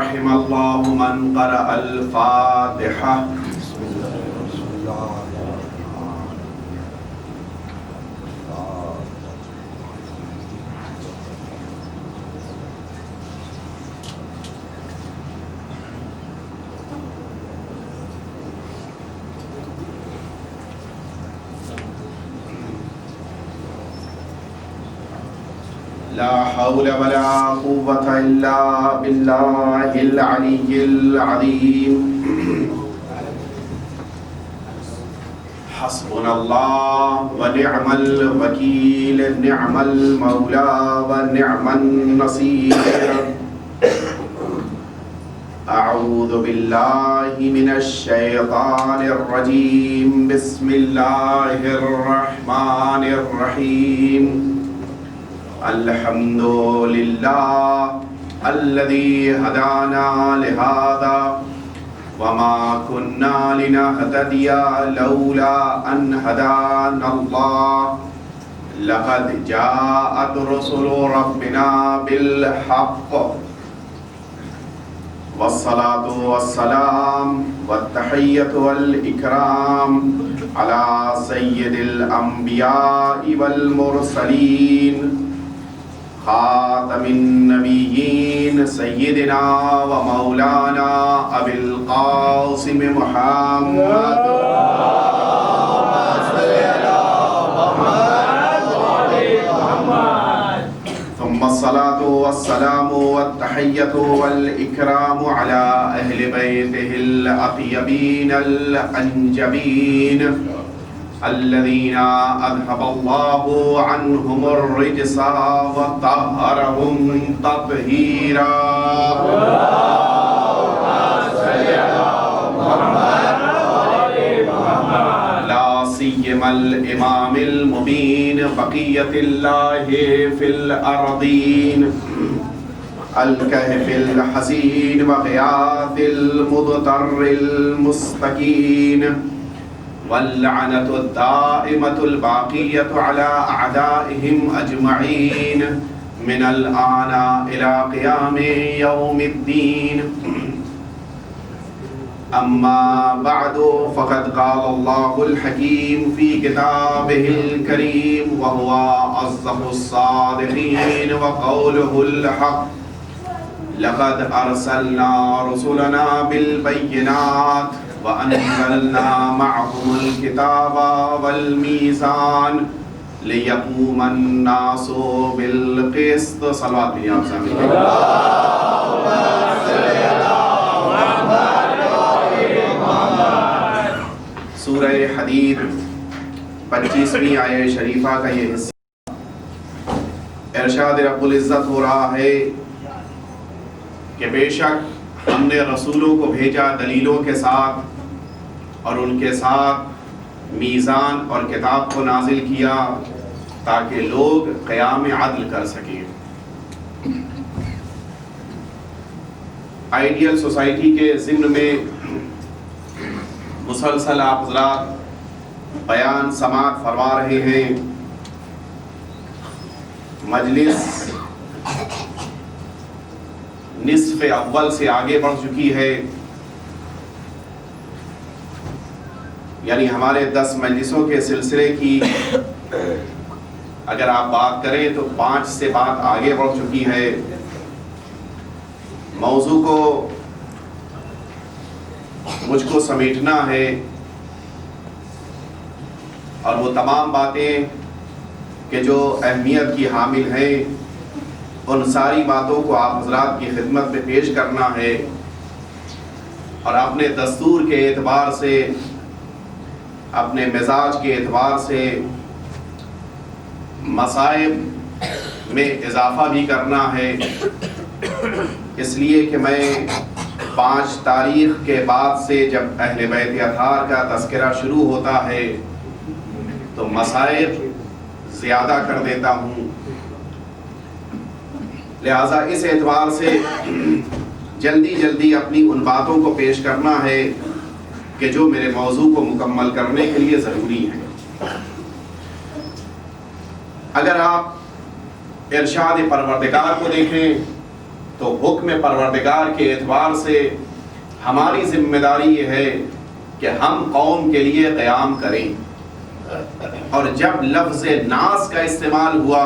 رحم اللہ من قرأ الفاتحہ. لا حول ولا قوة إلا بالله العلي العظيم. حسبنا الله ونعم الوكيل نعم المولى ونعم النصير. أعوذ بالله من الشيطان الرجيم. بسم الله الرحمن الرحيم. الحمد لله الذي هدانا لهذا وما كنا لنهتدي لولا أن هدانا الله. لقد جاءت رسل ربنا بالحق والصلاة والسلام والتحية والإكرام على سيد الأنبياء والمرسلين خاتم النبيين سيدنا ومولانا أبي القاسم محمد ثم الصلاة والسلام والتحية والإكرام على أهل بيته الأطيبين الأنجبين الذين أذهب الله عنهم الرجس وطهرهم تطهيرا. لا سيما الإمام المبين بقية الله في الأرضين الكهف الحزين وغياث المضطر المستكين واللعنة الدائمة الباقية على أعدائهم أجمعين من الآن إلى قيام يوم الدين. أما بعد فقد قال الله الحكيم في كتابه الكريم وهو أصدق الصادقين وقوله الحق. لقد أرسلنا رسلنا بالبينات وأنزلنا معهم الكتاب والميزان ليقوم الناس بالقسط. صلوات بني آپ سامنے سورہ حدید 25ویں آیہ شریفہ کا یہ حصہ ارشاد رب العزت ہو رہا ہے کہ بے شک ہم نے رسولوں کو بھیجا دلیلوں کے ساتھ اور ان کے ساتھ میزان اور کتاب کو نازل کیا تاکہ لوگ قیام عدل کر سکیں. آئیڈیل سوسائٹی کے ضمن میں مسلسل آپ حضرات بیان سماعت فرما رہے ہیں. مجلس نصف اول سے آگے بڑھ چکی ہے، یعنی ہمارے 10 مجلسوں کے سلسلے کی اگر آپ بات کریں تو 5 سے بات آگے بڑھ چکی ہے. موضوع کو مجھ کو سمیٹنا ہے اور وہ تمام باتیں کہ جو اہمیت کی حامل ہیں ان ساری باتوں کو آپ حضرات کی خدمت میں پیش کرنا ہے اور اپنے دستور کے اعتبار سے اپنے مزاج کے اعتبار سے مصائب میں اضافہ بھی کرنا ہے. اس لیے کہ میں 5 تاریخ کے بعد سے جب اہل بیت اطہار کا تذکرہ شروع ہوتا ہے تو مصائب زیادہ کر دیتا ہوں. لہٰذا اس اعتبار سے جلدی اپنی ان باتوں کو پیش کرنا ہے کہ جو میرے موضوع کو مکمل کرنے کے لیے ضروری ہے. اگر آپ ارشاد پروردگار کو دیکھیں تو حکم پروردگار کے اعتبار سے ہماری ذمہ داری یہ ہے کہ ہم قوم کے لیے قیام کریں. اور جب لفظ ناس کا استعمال ہوا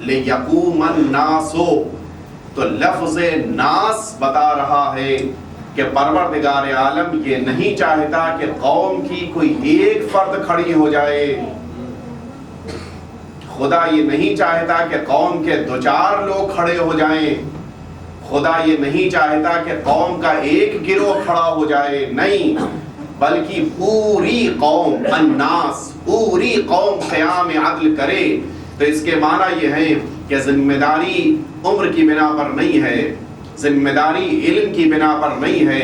لِيَقُومَ النَّاسُ، تو لفظ ناس بتا رہا ہے کہ پروردگار عالم یہ نہیں چاہتا کہ قوم کی کوئی ایک فرد کھڑی ہو جائے. خدا یہ نہیں چاہتا کہ قوم کے دو چار لوگ کھڑے ہو جائیں. خدا یہ نہیں چاہتا کہ قوم کا ایک گروہ کھڑا ہو جائے. نہیں، بلکہ پوری قوم، الناس، پوری قوم قیام عدل کرے. تو اس کے معنی یہ ہے کہ ذمہ داری عمر کی بنا پر نہیں ہے، ذمہ داری علم کی بنا پر نہیں ہے،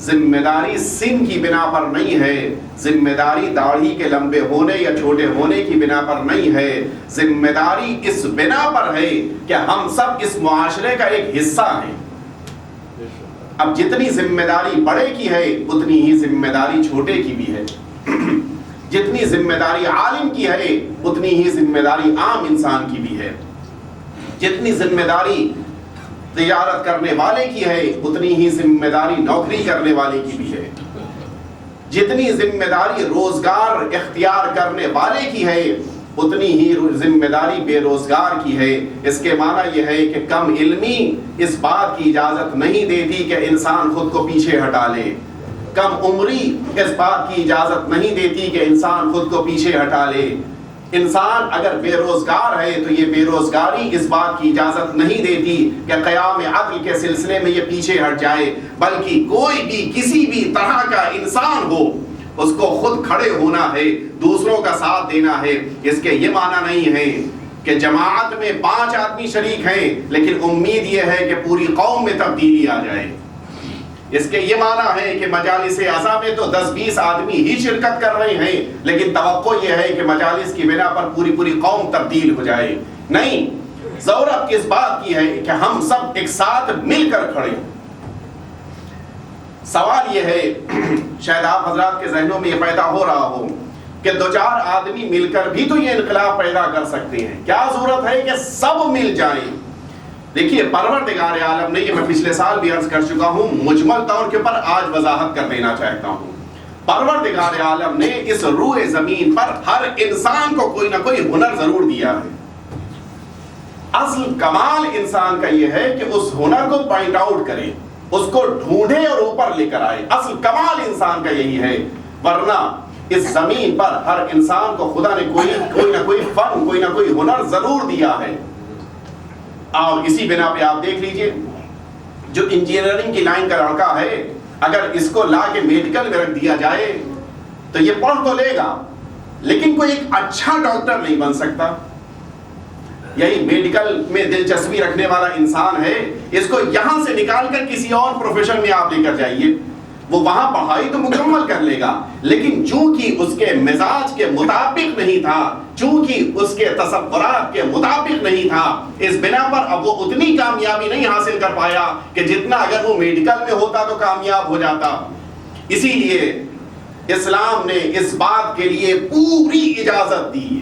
ذمہ داری سن کی بنا پر نہیں ہے، ذمہ داری داڑھی کے لمبے ہونے یا چھوٹے ہونے کی بنا پر نہیں ہے. ذمہ داری اس بنا پر ہے کہ ہم سب اس معاشرے کا ایک حصہ ہیں. اب جتنی ذمہ داری بڑے کی ہے اتنی ہی ذمہ داری چھوٹے کی بھی ہے. جتنی ذمہ داری عالم کی ہے اتنی ہی ذمہ داری عام انسان کی بھی ہے. جتنی ذمہ داری تجارت کرنے والے کی ہے اتنی ہی ذمہ داری نوکری کرنے والے کی بھی ہے. جتنی ذمہ داری روزگار اختیار کرنے والے کی ہے اتنی ہی ذمہ داری بے روزگار کی ہے. اس کے معنی یہ ہے کہ کم علمی اس بات کی اجازت نہیں دیتی کہ انسان خود کو پیچھے ہٹا لے. کم عمری اس بات کی اجازت نہیں دیتی کہ انسان خود کو پیچھے ہٹا لے. انسان اگر بے روزگار ہے تو یہ بے روزگاری اس بات کی اجازت نہیں دیتی کہ قیام عدل کے سلسلے میں یہ پیچھے ہٹ جائے. بلکہ کوئی بھی کسی بھی طرح کا انسان ہو اس کو خود کھڑے ہونا ہے، دوسروں کا ساتھ دینا ہے. اس کے یہ معنی نہیں ہے کہ جماعت میں 5 آدمی شریک ہیں لیکن امید یہ ہے کہ پوری قوم میں تبدیلی آ جائے. اس کے یہ معنی ہے کہ مجالس عزا میں تو 10-20 آدمی ہی شرکت کر رہے ہیں لیکن توقع یہ ہے کہ مجالس کی بنا پر پوری قوم تبدیل ہو جائے. نہیں، ضرورت کس بات کی ہے کہ ہم سب ایک ساتھ مل کر کھڑے. سوال یہ ہے، شاید آپ حضرات کے ذہنوں میں یہ پیدا ہو رہا ہو کہ 2-4 آدمی مل کر بھی تو یہ انقلاب پیدا کر سکتے ہیں، کیا ضرورت ہے کہ سب مل جائیں؟ دیکھیے، پروردگار عالم نے، یہ میں پچھلے سال بھی عرض کر چکا ہوں، مجمل طور کے اوپر آج وضاحت کر دینا چاہتا ہوں. پروردگار عالم نے اس روئے زمین پر ہر انسان کو کوئی نہ کوئی ہنر ضرور دیا ہے. اصل کمال انسان کا یہ ہے کہ اس ہنر کو پوائنٹ آؤٹ کرے، اس کو ڈھونڈے اور اوپر لے کر آئے. اصل کمال انسان کا یہی ہے. ورنہ اس زمین پر ہر انسان کو خدا نے کوئی نہ کوئی فن، کوئی نہ کوئی ہنر ضرور دیا ہے. اور اسی بنا پہ آپ دیکھ لیجئے، جو انجینئرنگ کی لائن کا لڑکا ہے اگر اس کو لا کے میڈیکل میں رکھ دیا جائے تو یہ پڑھ تو لے گا لیکن کوئی ایک اچھا ڈاکٹر نہیں بن سکتا. یہی میڈیکل میں دلچسپی رکھنے والا انسان ہے، اس کو یہاں سے نکال کر کسی اور پروفیشن میں آپ لے کر جائیے، وہ وہاں پڑھائی تو مکمل کر لے گا لیکن چونکہ اس کے مزاج کے مطابق نہیں تھا، چونکہ اس کے تصورات کے مطابق نہیں تھا، اس بنا پر اب وہ اتنی کامیابی نہیں حاصل کر پایا کہ جتنا اگر وہ میڈیکل میں ہوتا تو کامیاب ہو جاتا. اسی لیے اسلام نے اس بات کے لیے پوری اجازت دی.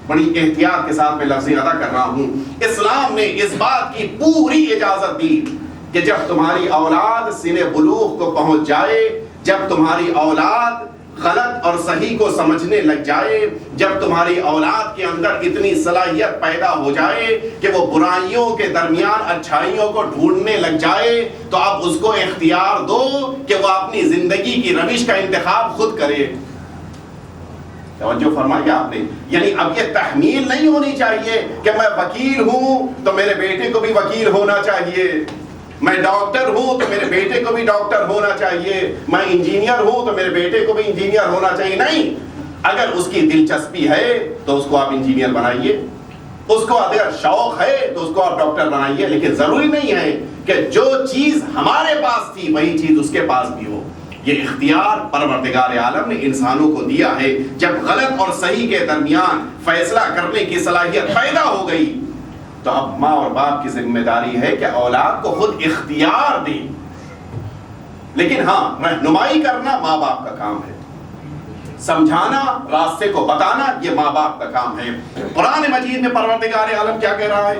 بڑی احتیاط کے ساتھ میں لفظیں ادا کر رہا ہوں. اسلام نے اس بات کی پوری اجازت دی کہ جب تمہاری اولاد سن بلوغ کو پہنچ جائے، جب تمہاری اولاد غلط اور صحیح کو سمجھنے لگ جائے، جب تمہاری اولاد کے اندر اتنی صلاحیت پیدا ہو جائے کہ وہ برائیوں کے درمیان اچھائیوں کو ڈھونڈنے لگ جائے، تو اب اس کو اختیار دو کہ وہ اپنی زندگی کی روش کا انتخاب خود کرے. توجہ فرمایا آپ نے؟ یعنی اب یہ تحمیل نہیں ہونی چاہیے کہ میں وکیل ہوں تو میرے بیٹے کو بھی وکیل ہونا چاہیے، میں ڈاکٹر ہوں تو میرے بیٹے کو بھی ڈاکٹر ہونا چاہیے، میں انجینئر ہوں تو میرے بیٹے کو بھی انجینئر ہونا چاہیے. نہیں، اگر اس کی دلچسپی ہے تو اس کو آپ انجینئر بنائیے، اس کو اگر شوق ہے تو اس کو آپ ڈاکٹر بنائیے. لیکن ضروری نہیں ہے کہ جو چیز ہمارے پاس تھی وہی چیز اس کے پاس بھی ہو. یہ اختیار پروردگار عالم نے انسانوں کو دیا ہے. جب غلط اور صحیح کے درمیان فیصلہ کرنے کی صلاحیت پیدا ہو گئی تو اب ماں اور باپ کی ذمہ داری ہے کہ اولاد کو خود اختیار دے. لیکن ہاں، رہنمائی کرنا ماں باپ کا کام ہے، سمجھانا، راستے کو بتانا یہ ماں باپ کا کام ہے. قرآن مجید میں پروردگار عالم کیا کہہ رہا ہے؟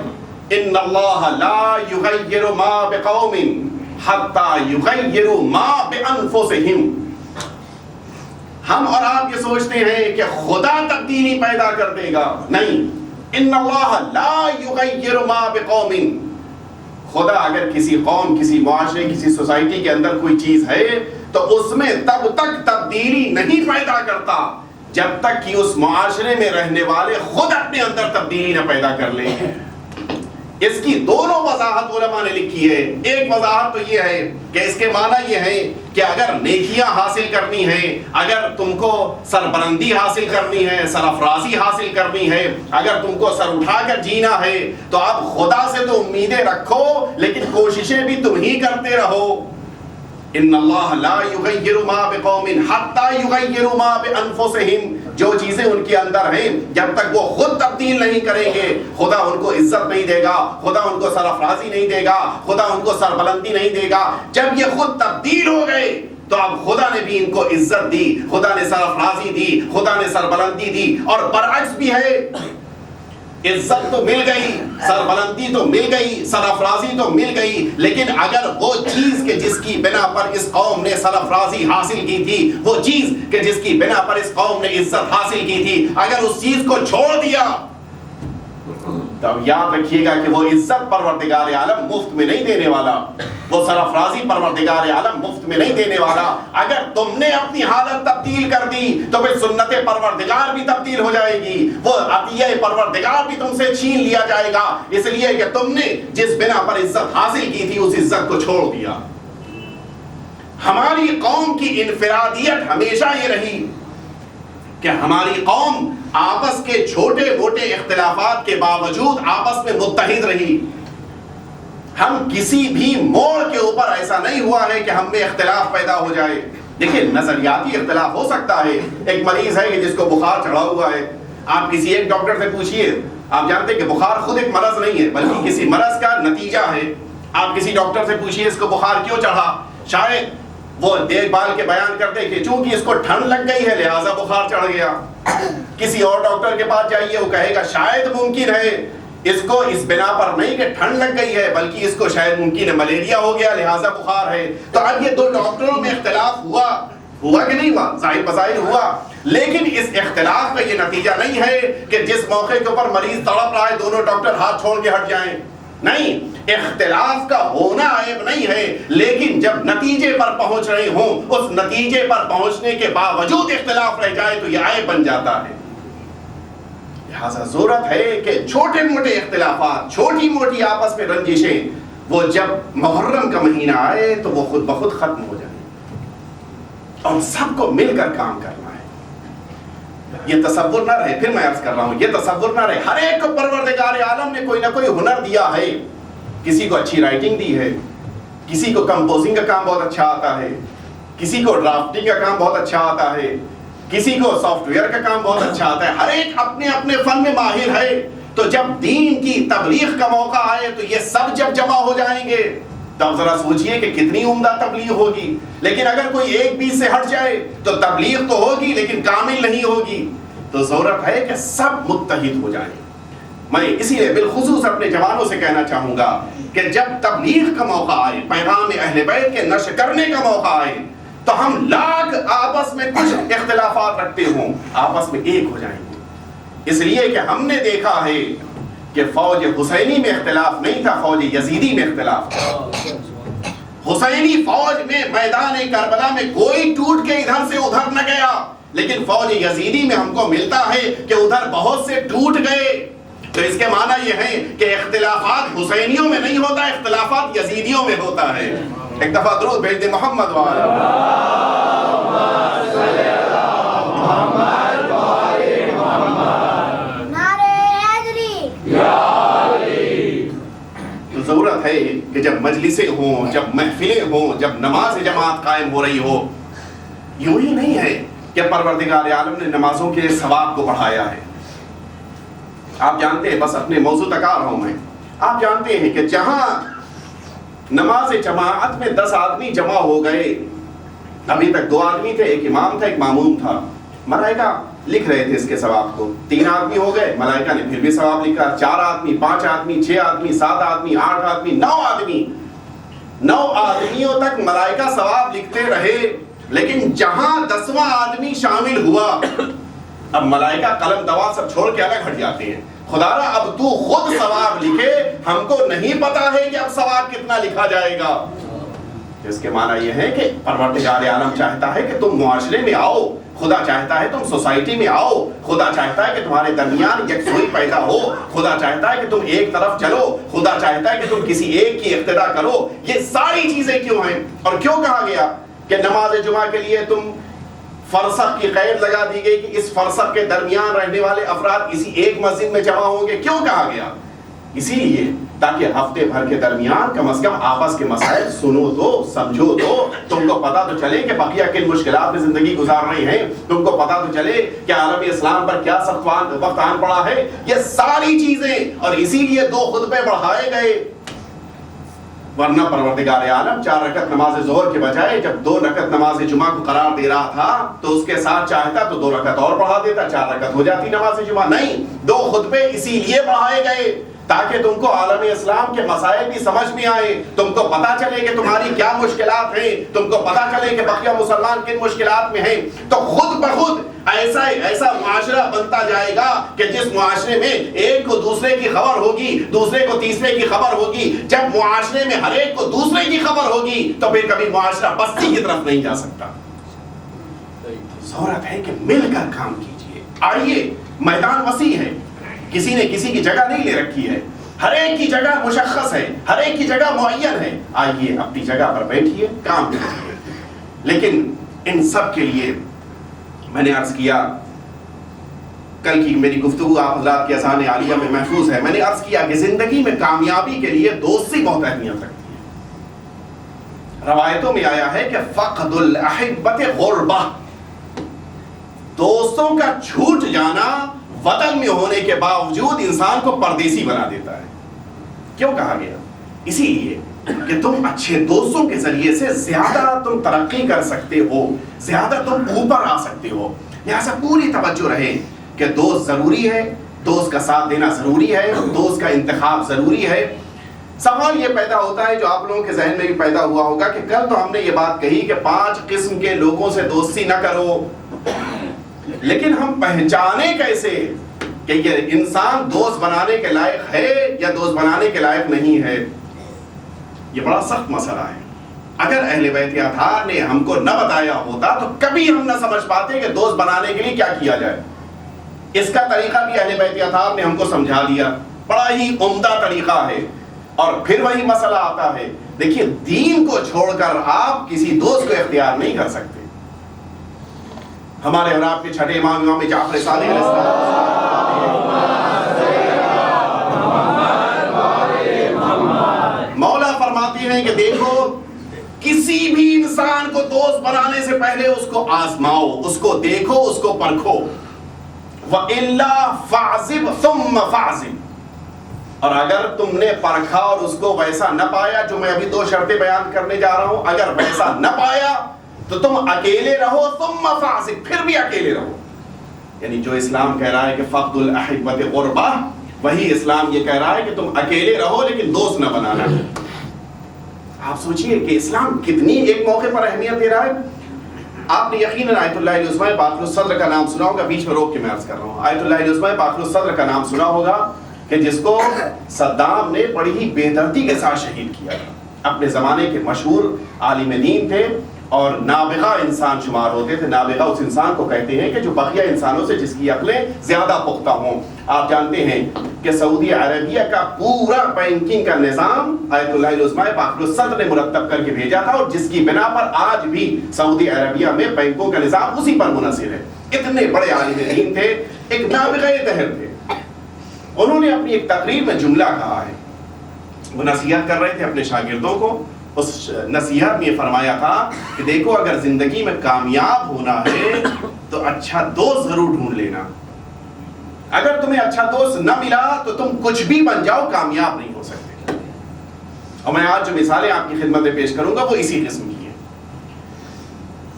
ان اللہ لا یغیر ما بقوم حتی یغیروا ما بانفسہم. ہم اور آپ یہ سوچتے ہیں کہ خدا تبدیلی پیدا کر دے گا. نہیں. ان اللہ لا یغیر ما بقوم. خدا اگر کسی قوم، کسی معاشرے، کسی سوسائٹی کے اندر کوئی چیز ہے تو اس میں تب تک تبدیلی نہیں پیدا کرتا جب تک کہ اس معاشرے میں رہنے والے خود اپنے اندر تبدیلی نہ پیدا کر لیں. اس کی دونوں وضاحت علماء نے لکھی ہے. ایک وضاحت تو یہ ہے کہ اس کے معنی یہ ہے کہ اگر نیکیاں حاصل کرنی ہے، اگر تم کو سربلندی حاصل کرنی ہے، سرافرازی حاصل کرنی ہے، اگر تم کو سر اٹھا کر جینا ہے تو آپ خدا سے تو امیدیں رکھو لیکن کوششیں بھی تم ہی کرتے رہو. ان اللہ لا یغیر ما بقوم حتی یغیروا ما بانفسہم. جو چیزیں ان کے اندر ہیں جب تک وہ خود تبدیل نہیں کریں گے خدا ان کو عزت نہیں دے گا، خدا ان کو سرافرازی نہیں دے گا، خدا ان کو سربلندی نہیں دے گا. جب یہ خود تبدیل ہو گئے تو اب خدا نے بھی ان کو عزت دی، خدا نے سرافرازی دی، خدا نے سربلندی دی. اور برعکس بھی ہے، عزت تو مل گئی، سربلندی تو مل گئی، سرافرازی تو مل گئی، لیکن اگر وہ چیز کہ جس کی بنا پر اس قوم نے سرافرازی حاصل کی تھی، وہ چیز کہ جس کی بنا پر اس قوم نے عزت حاصل کی تھی، اگر اس چیز کو چھوڑ دیا تو اب یاد رکھیے گا کہ وہ عزت پروردگار عالم مفت میں نہیں دینے والا، وہ سرافرازی پروردگار عالم مفت میں نہیں دینے والا. اگر تم نے اپنی حالت تبدیل کر دی تو پھر سنت پروردگار بھی تبدیل ہو جائے گی، وہ عطیہ پروردگار بھی تم سے چھین لیا جائے گا، اس لیے کہ تم نے جس بنا پر عزت حاصل کی تھی اس عزت کو چھوڑ دیا. ہماری قوم کی انفرادیت ہمیشہ یہ رہی کہ ہماری قوم آپس کے چھوٹے موٹے اختلافات کے باوجود آپس میں متحد رہی. ہم کسی بھی موڑ کے اوپر ایسا نہیں ہوا ہے کہ ہم میں اختلاف پیدا ہو جائے. دیکھیں نظریاتی اختلاف ہو سکتا ہے. ایک مریض ہے کہ جس کو بخار چڑھا ہوا ہے، آپ کسی ایک ڈاکٹر سے پوچھئے، آپ جانتے ہیں کہ بخار خود ایک مرض نہیں ہے بلکہ کسی مرض کا نتیجہ ہے. آپ کسی ڈاکٹر سے پوچھئے اس کو بخار کیوں چڑھا، شاید وہ دیکھ بھال کے بیان کرتے کہ چونکہ اس کو ٹھنڈ لگ گئی ہے لہٰذا بخار چڑھ گیا. کسی اور ڈاکٹر کے پاس جائیے، وہ کہے گا شاید ممکن ہے اس کو اس بنا پر نہیں کہ ٹھنڈ لگ گئی ہے بلکہ اس کو شاید ممکن ہے ملیریا ہو گیا لہٰذا بخار ہے. تو اب یہ دو ڈاکٹروں میں اختلاف ہوا کہ نہیں ہوا؟ ظاہر بظاہر ہوا، لیکن اس اختلاف کا یہ نتیجہ نہیں ہے کہ جس موقع کے اوپر مریض تڑپ رہا ہے دونوں ڈاکٹر ہاتھ چھوڑ کے ہٹ جائیں. نہیں، اختلاف کا ہونا عیب نہیں ہے، لیکن جب نتیجے پر پہنچ رہے ہوں اس نتیجے پر پہنچنے کے باوجود اختلاف رہ جائے تو یہ عیب بن جاتا ہے. لہذا ضرورت ہے کہ چھوٹے موٹے اختلافات، چھوٹی موٹی آپس میں رنجشیں، وہ جب محرم کا مہینہ آئے تو وہ خود بخود ختم ہو جائیں اور سب کو مل کر کام کرنا ہے. یہ تصور نہ رہے، پھر میں عرض کر رہا ہوں، یہ تصور نہ رہے ہر ایک کو پروردگار عالم نے کوئی نہ کوئی ہنر دیا ہے. کسی کو اچھی رائٹنگ دی ہے، کسی کو کمپوزنگ کا کام بہت اچھا آتا ہے، کسی کو ڈرافٹنگ کا کام بہت اچھا آتا ہے، کسی کو سافٹ ویئر کا کام بہت اچھا آتا ہے. ہر ایک اپنے اپنے فن میں ماہر ہے. تو جب دین کی تبلیغ کا موقع آئے تو یہ سب جب جمع ہو جائیں گے تو اب ذرا سوچئے کہ کتنی عمدہ تبلیغ ہوگی. لیکن اگر کوئی ایک بیچ سے ہٹ جائے تو تبلیغ تو ہوگی لیکن کامل نہیں ہوگی. تو ضرورت ہے کہ سب متحد ہو جائیں. میں اسی لیے بالخصوص اپنے جوانوں سے کہنا چاہوں گا کہ جب تبلیغ کا موقع آئے، پیغام اہل بیت کے نشر کرنے کا موقع آئے تو ہم لاکھ آپس میں کچھ اختلافات رکھتے ہوں آپس میں ایک ہو جائیں گے. اس لیے کہ ہم نے دیکھا ہے کہ فوج حسینی میں اختلاف نہیں تھا، فوج یزیدی میں اختلاف تھا. حسینی فوج میں میدان کربلا میں کوئی ٹوٹ کے ادھر سے ادھر نہ گیا، لیکن فوج یزیدی میں ہم کو ملتا ہے کہ ادھر بہت سے ٹوٹ گئے. تو اس کے معنی یہ ہے کہ اختلافات حسینیوں میں نہیں ہوتا، اختلافات یزیدیوں میں ہوتا ہے. ایک دفعہ درود بھیج دے محمد والا. ضرورت ہے کہ جب مجلسیں ہوں، جب محفلیں ہوں، جب نماز جماعت قائم ہو رہی ہو، یوں ہی نہیں ہے کہ پروردگار عالم نے نمازوں کے ثواب کو بڑھایا ہے. آپ جانتے ہیں، بس اپنے موضوع تک آ رہا ہوں میں، آپ جانتے ہیں کہ جہاں نماز جماعت میں 10 آدمی جمع ہو گئے، ابھی تک 2 آدمی تھے، ایک امام تھا ایک ماموم تھا. ملائکہ لکھ رہے تھے اس کے ثواب کو. 3 آدمی ہو گئے, ملائکہ نے پھر بھی ثواب لکھا. 4 آدمی, 5 آدمی, 6 آدمی, 7 آدمی, 8 آدمی, 9 آدمی, 9 آدمیوں تک ملائکہ ثواب لکھتے رہے. لیکن جہاں 10واں آدمی شامل ہوا, اب ملائکہ قلم دوا سب چھوڑ کے الگ ہٹ جاتے ہیں. خدا اب تو خود ثواب لکھے, ہم کو نہیں پتا ہے کہ اب ثواب کتنا لکھا جائے گا. اس کے معنی یہ ہے کہ پروردگار عالم چاہتا ہے کہ تم معاشرے میں آؤ, خدا چاہتا ہے تم سوسائٹی میں آؤ, خدا چاہتا ہے کہ تمہارے درمیان یکسوئی پیدا ہو, خدا چاہتا ہے کہ تم ایک طرف چلو, خدا چاہتا ہے کہ تم کسی ایک کی اقتدا کرو. یہ ساری چیزیں کیوں ہیں, اور کیوں کہا گیا کہ نماز جمعہ کے لیے تم فرسخ کی قید لگا دی گئی کہ اس فرسخ کے درمیان رہنے والے افراد اسی ایک مسجد میں جمع ہوں گے. کیوں کہا گیا؟ اسی لیے تاکہ ہفتے بھر کے درمیان کم از کم آپس کے مسائل سنو تو, سمجھو تو, تم کو پتا تو چلے کہ بقیہ کن مشکلات میں زندگی گزار رہی ہیں, تم کو پتا تو چلے کہ عالم اسلام پر کیا سخت وقت آن پڑا ہے. یہ ساری چیزیں, اور اسی لیے 2 خطبے بڑھائے گئے. ورنہ پروردگار عالم 4 رکعت نماز ظہر کے بجائے جب 2 رکعت نماز جمعہ کو قرار دے رہا تھا تو اس کے ساتھ چاہتا تو 2 رکعت اور بڑھا دیتا, 4 رکعت ہو جاتی نماز جمعہ. نہیں, 2 خطبے اسی لیے بڑھائے گئے تاکہ تم کو عالم اسلام کے مسائل بھی سمجھ میں آئے, تم کو پتا چلے کہ تمہاری کیا مشکلات ہیں, تم کو پتا چلے کہ بقیہ مسلمان کن مشکلات میں ہیں. تو خود بخود ایسا معاشرہ بنتا جائے گا کہ جس معاشرے میں ایک کو دوسرے کی خبر ہوگی, دوسرے کو تیسرے کی خبر ہوگی. جب معاشرے میں ہر ایک کو دوسرے کی خبر ہوگی تو پھر کبھی معاشرہ بستی کی طرف نہیں جا سکتا. ضرورت ہے کہ مل کر کام کیجئے. آئیے, میدان وسیع ہے, کسی نے کسی کی جگہ نہیں لے رکھی ہے, ہر ایک کی جگہ مشخص ہے, ہر ایک کی جگہ معین ہے. آئیے اپنی جگہ پر بیٹھیے, کام کیجیے. لیکن ان سب کے لیے میں نے عرض کیا, کل کی میری گفتگو آپ حضرات کی اذان عالیہ میں محفوظ ہے, میں نے عرض کیا کہ زندگی میں کامیابی کے لیے دوستی بہت اہمیت رکھتی ہے. روایتوں میں آیا ہے کہ فقد الاحبۃ غربہ, دوستوں کا چھوٹ جانا وطن میں ہونے کے باوجود انسان کو پردیسی بنا دیتا ہے. کیوں کہا گیا؟ اسی لیے کہ تم اچھے دوستوں کے ذریعے سے زیادہ تم ترقی کر سکتے ہو, زیادہ تم اوپر آ سکتے ہو. لہٰذا پوری توجہ رہے کہ دوست ضروری ہے, دوست کا ساتھ دینا ضروری ہے, دوست کا انتخاب ضروری ہے. سوال یہ پیدا ہوتا ہے جو آپ لوگوں کے ذہن میں بھی پیدا ہوا ہوگا کہ کل تو ہم نے یہ بات کہی کہ 5 قسم کے لوگوں سے دوستی نہ کرو, لیکن ہم پہچانے کیسے کہ یہ انسان دوست بنانے کے لائق ہے یا دوست بنانے کے لائق نہیں ہے؟ یہ بڑا سخت مسئلہ ہے. اگر اہل بیت اطہار نے ہم کو نہ بتایا ہوتا تو کبھی ہم نہ سمجھ پاتے کہ دوست بنانے کے لیے کیا کیا جائے. اس کا طریقہ بھی اہل بیت اطہار نے ہم کو سمجھا دیا, بڑا ہی عمدہ طریقہ ہے. اور پھر وہی مسئلہ آتا ہے, دیکھیے دین کو چھوڑ کر آپ کسی دوست کو اختیار نہیں کر سکتے. ہمارے اور آپ کے چھٹے امام جعفر صادق علیہ السلام مولا فرماتے ہیں کہ دیکھو کسی بھی انسان کو دوست بنانے سے پہلے اس کو آزماؤ, اس کو دیکھو, اس کو پرکھو. وَإِلَّا فَعْزِبْ ثُمَّ فَعْزِبْ, اور اگر تم نے پرکھا اور اس کو ویسا نہ پایا, جو میں ابھی 2 شرطیں بیان کرنے جا رہا ہوں, اگر ویسا نہ پایا تو تم اکیلے رہو, ثم فاسق, پھر بھی اکیلے رہو. یعنی جو اسلام کہہ رہا ہے کہ فقد الاحبۃ غربہ, وہی اسلام یہ کہہ رہا ہے کہ تم اکیلے رہو لیکن دوست نہ بنانا. آپ سوچئے کہ اسلام کتنی ایک موقع پر اہمیت دے رہا ہے. آپ نے یقیناً آیت اللہ العظمہ باقر الصدر کا نام سنا ہوگا, بیچ میں روک کے میں عرض کر رہا ہوں. آیت اللہ العظمہ باقر الصدر کا نام سنا ہوگا کہ جس کو صدام نے بڑی ہی بے دردی کے ساتھ شہید کیا تھا. اپنے زمانے کے مشہور عالم دین تھے اور نابغہ انسان شمار ہوتے تھے. نابغہ اس انسان کو کہتے ہیں کہ جو بقیہ انسانوں سے جس کی عقلیں زیادہ پختہ ہوں. آپ جانتے ہیں کہ سعودی عربیہ کا پورا بینکنگ کا نظام آیت اللہ العظمہ باقر الصدر نے مرتب کر کے بھیجا تھا, اور جس کی بنا پر آج بھی سعودی عربیہ میں بینکوں کا نظام اسی پر منحصر ہے. اتنے بڑے عالم دین تھے, ایک نابغہ دہر تھے. انہوں نے اپنی ایک تقریر میں جملہ کہا ہے, وہ نصیحت کر رہے تھے اپنے شاگردوں کو. اس نصیحت میں یہ فرمایا تھا کہ دیکھو اگر زندگی میں کامیاب ہونا ہے تو اچھا دوست ضرور ڈھونڈ لینا. اگر تمہیں اچھا دوست نہ ملا تو تم کچھ بھی بن جاؤ, کامیاب نہیں ہو سکتے. اور میں آج جو مثالیں آپ کی خدمت میں پیش کروں گا وہ اسی قسم کی ہیں.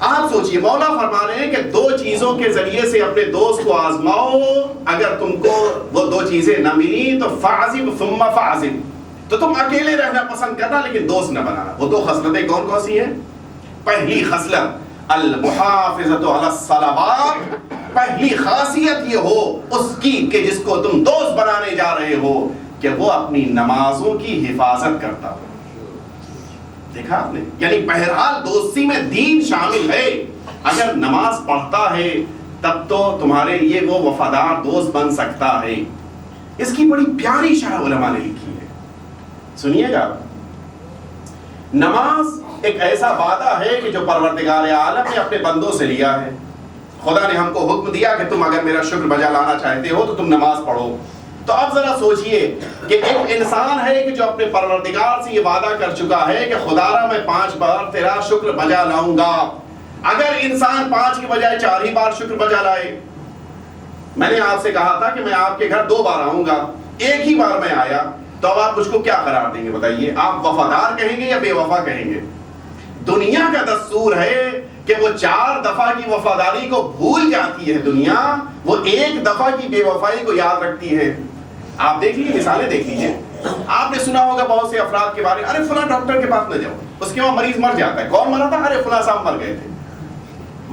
آپ سوچئے مولا فرما رہے ہیں کہ دو چیزوں کے ذریعے سے اپنے دوست کو آزماؤ، اگر تم کو وہ دو چیزیں نہ ملی تو فعزب ثم فعزب، تو تم اکیلے رہنا پسند کرنا لیکن دوست نہ بنانا۔ وہ دو خصلتیں کون کون سی ہیں؟ پہلی خصلت المحافظۃ علی الصلوات، پہلی خاصیت یہ ہو اس کی کہ جس کو تم دوست بنانے جا رہے ہو کہ وہ اپنی نمازوں کی حفاظت کرتا ہو۔ دیکھا آپ نے، یعنی بہرحال دوستی میں دین شامل ہے۔ اگر نماز پڑھتا ہے تب تو تمہارے لیے وہ وفادار دوست بن سکتا ہے۔ اس کی بڑی پیاری شرح علماء نے لکھی ہے، سنیے گا۔ نماز ایک ایسا وعدہ ہے کہ جو پروردگار عالم نے اپنے بندوں سے لیا ہے۔ خدا نے ہم کو حکم دیا کہ تم اگر میرا شکر بجا لانا چاہتے ہو تو تم نماز پڑھو۔ تو اب ذرا سوچئے کہ ایک انسان ہے کہ جو اپنے پروردگار سے یہ وعدہ کر چکا ہے کہ خدا را میں 5 بار تیرا شکر بجا لاؤں گا۔ اگر انسان 5 کے بجائے 4 ہی بار شکر بجا لائے، میں نے آپ سے کہا تھا کہ میں آپ کے گھر 2 بار آؤں گا، ایک ہی بار میں آیا، تو اب آپ مجھ کو کیا قرار دیں گے بتائیے؟ آپ وفادار کہیں گے یا بے وفا کہیں گے؟ دنیا کا دستور ہے کہ وہ 4 دفعہ کی وفاداری کو بھول جاتی ہے دنیا، وہ 1 دفعہ کی بے وفائی کو یاد رکھتی ہے۔ آپ دیکھ لیجیے، مثالیں دیکھ لیجیے۔ آپ نے سنا ہوگا بہت سے افراد کے بارے میں، ارے فلاں ڈاکٹر کے پاس نہ جاؤ، اس کے وہاں مریض مر جاتا ہے۔ کون مرا تھا؟ ارے فلاں صاحب مر گئے تھے۔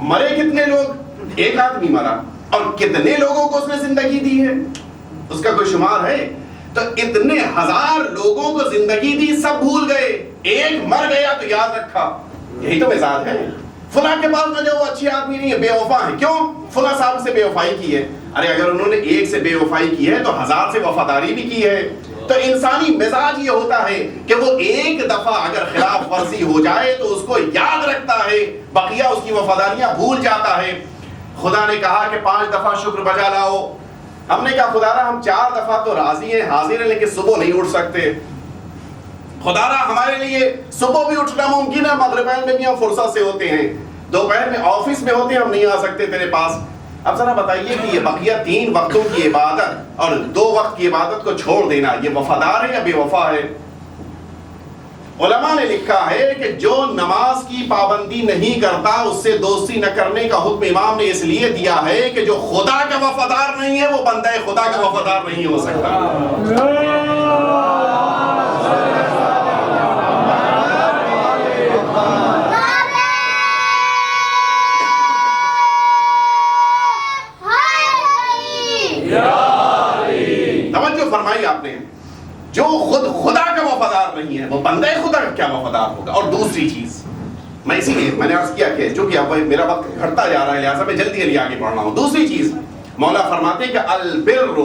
مرے کتنے لوگ؟ 1 آدمی مرا، اور کتنے لوگوں کو اس نے زندگی دی ہے، اس کا کوئی شمار ہے؟ تو اتنے ہزار لوگوں کو زندگی دی، سب بھول گئے، ایک مر گیا تو یاد رکھا۔ یہی تو مزاج ہے۔ فلاں کے پاس نہ جاؤ، اچھی آدمی نہیں ہے، بے وفا ہے۔ کیوں؟ فلاں صاحب سے بے وفائی کی ہے۔ ارے اگر انہوں نے 1 سے بے وفائی کی ہے تو 1000 سے وفاداری بھی کی ہے۔ تو انسانی مزاج یہ ہوتا ہے کہ وہ 1 دفعہ اگر خلاف ورزی ہو جائے تو اس کو یاد رکھتا ہے، بقیہ اس کی وفاداریاں بھول جاتا ہے۔ خدا نے کہا کہ 5 دفعہ شکر بجا لاؤ۔ ہم نے کہا خدا را ہم 4 دفعہ تو راضی ہیں، حاضر ہیں، لیکن صبح نہیں اٹھ سکتے۔ خدا را ہمارے لیے صبح بھی اٹھنا ممکن ہے، مغربین میں بھی ہم فرصت سے ہوتے ہیں، دوپہر میں آفس میں ہوتے ہیں، ہم نہیں آ سکتے تیرے پاس۔ اب ذرا بتائیے کہ یہ بقیہ 3 وقتوں کی عبادت اور 2 وقت کی عبادت کو چھوڑ دینا، یہ وفادار ہے یا بے وفا ہے؟ علماء نے لکھا ہے کہ جو نماز کی پابندی نہیں کرتا اس سے دوستی نہ کرنے کا حکم امام نے اس لیے دیا ہے کہ جو خدا کا وفادار نہیں ہے وہ بندہ خدا کا وفادار نہیں ہو سکتا۔ توجہ فرمائی آپ نے، جو خود خدا کا وفادار نہیں ہے وہ بندہ خدا کا کیا وفادار ہوگا؟ اور دوسری چیز، میں اسی لیے میں نے عرض کیا کہ چونکہ اب میرا وقت گھٹتا جا رہا ہے لہٰذا میں جلدی آگے بڑھ رہا ہوں۔ دوسری چیز مولا فرماتے ہیں کہ البر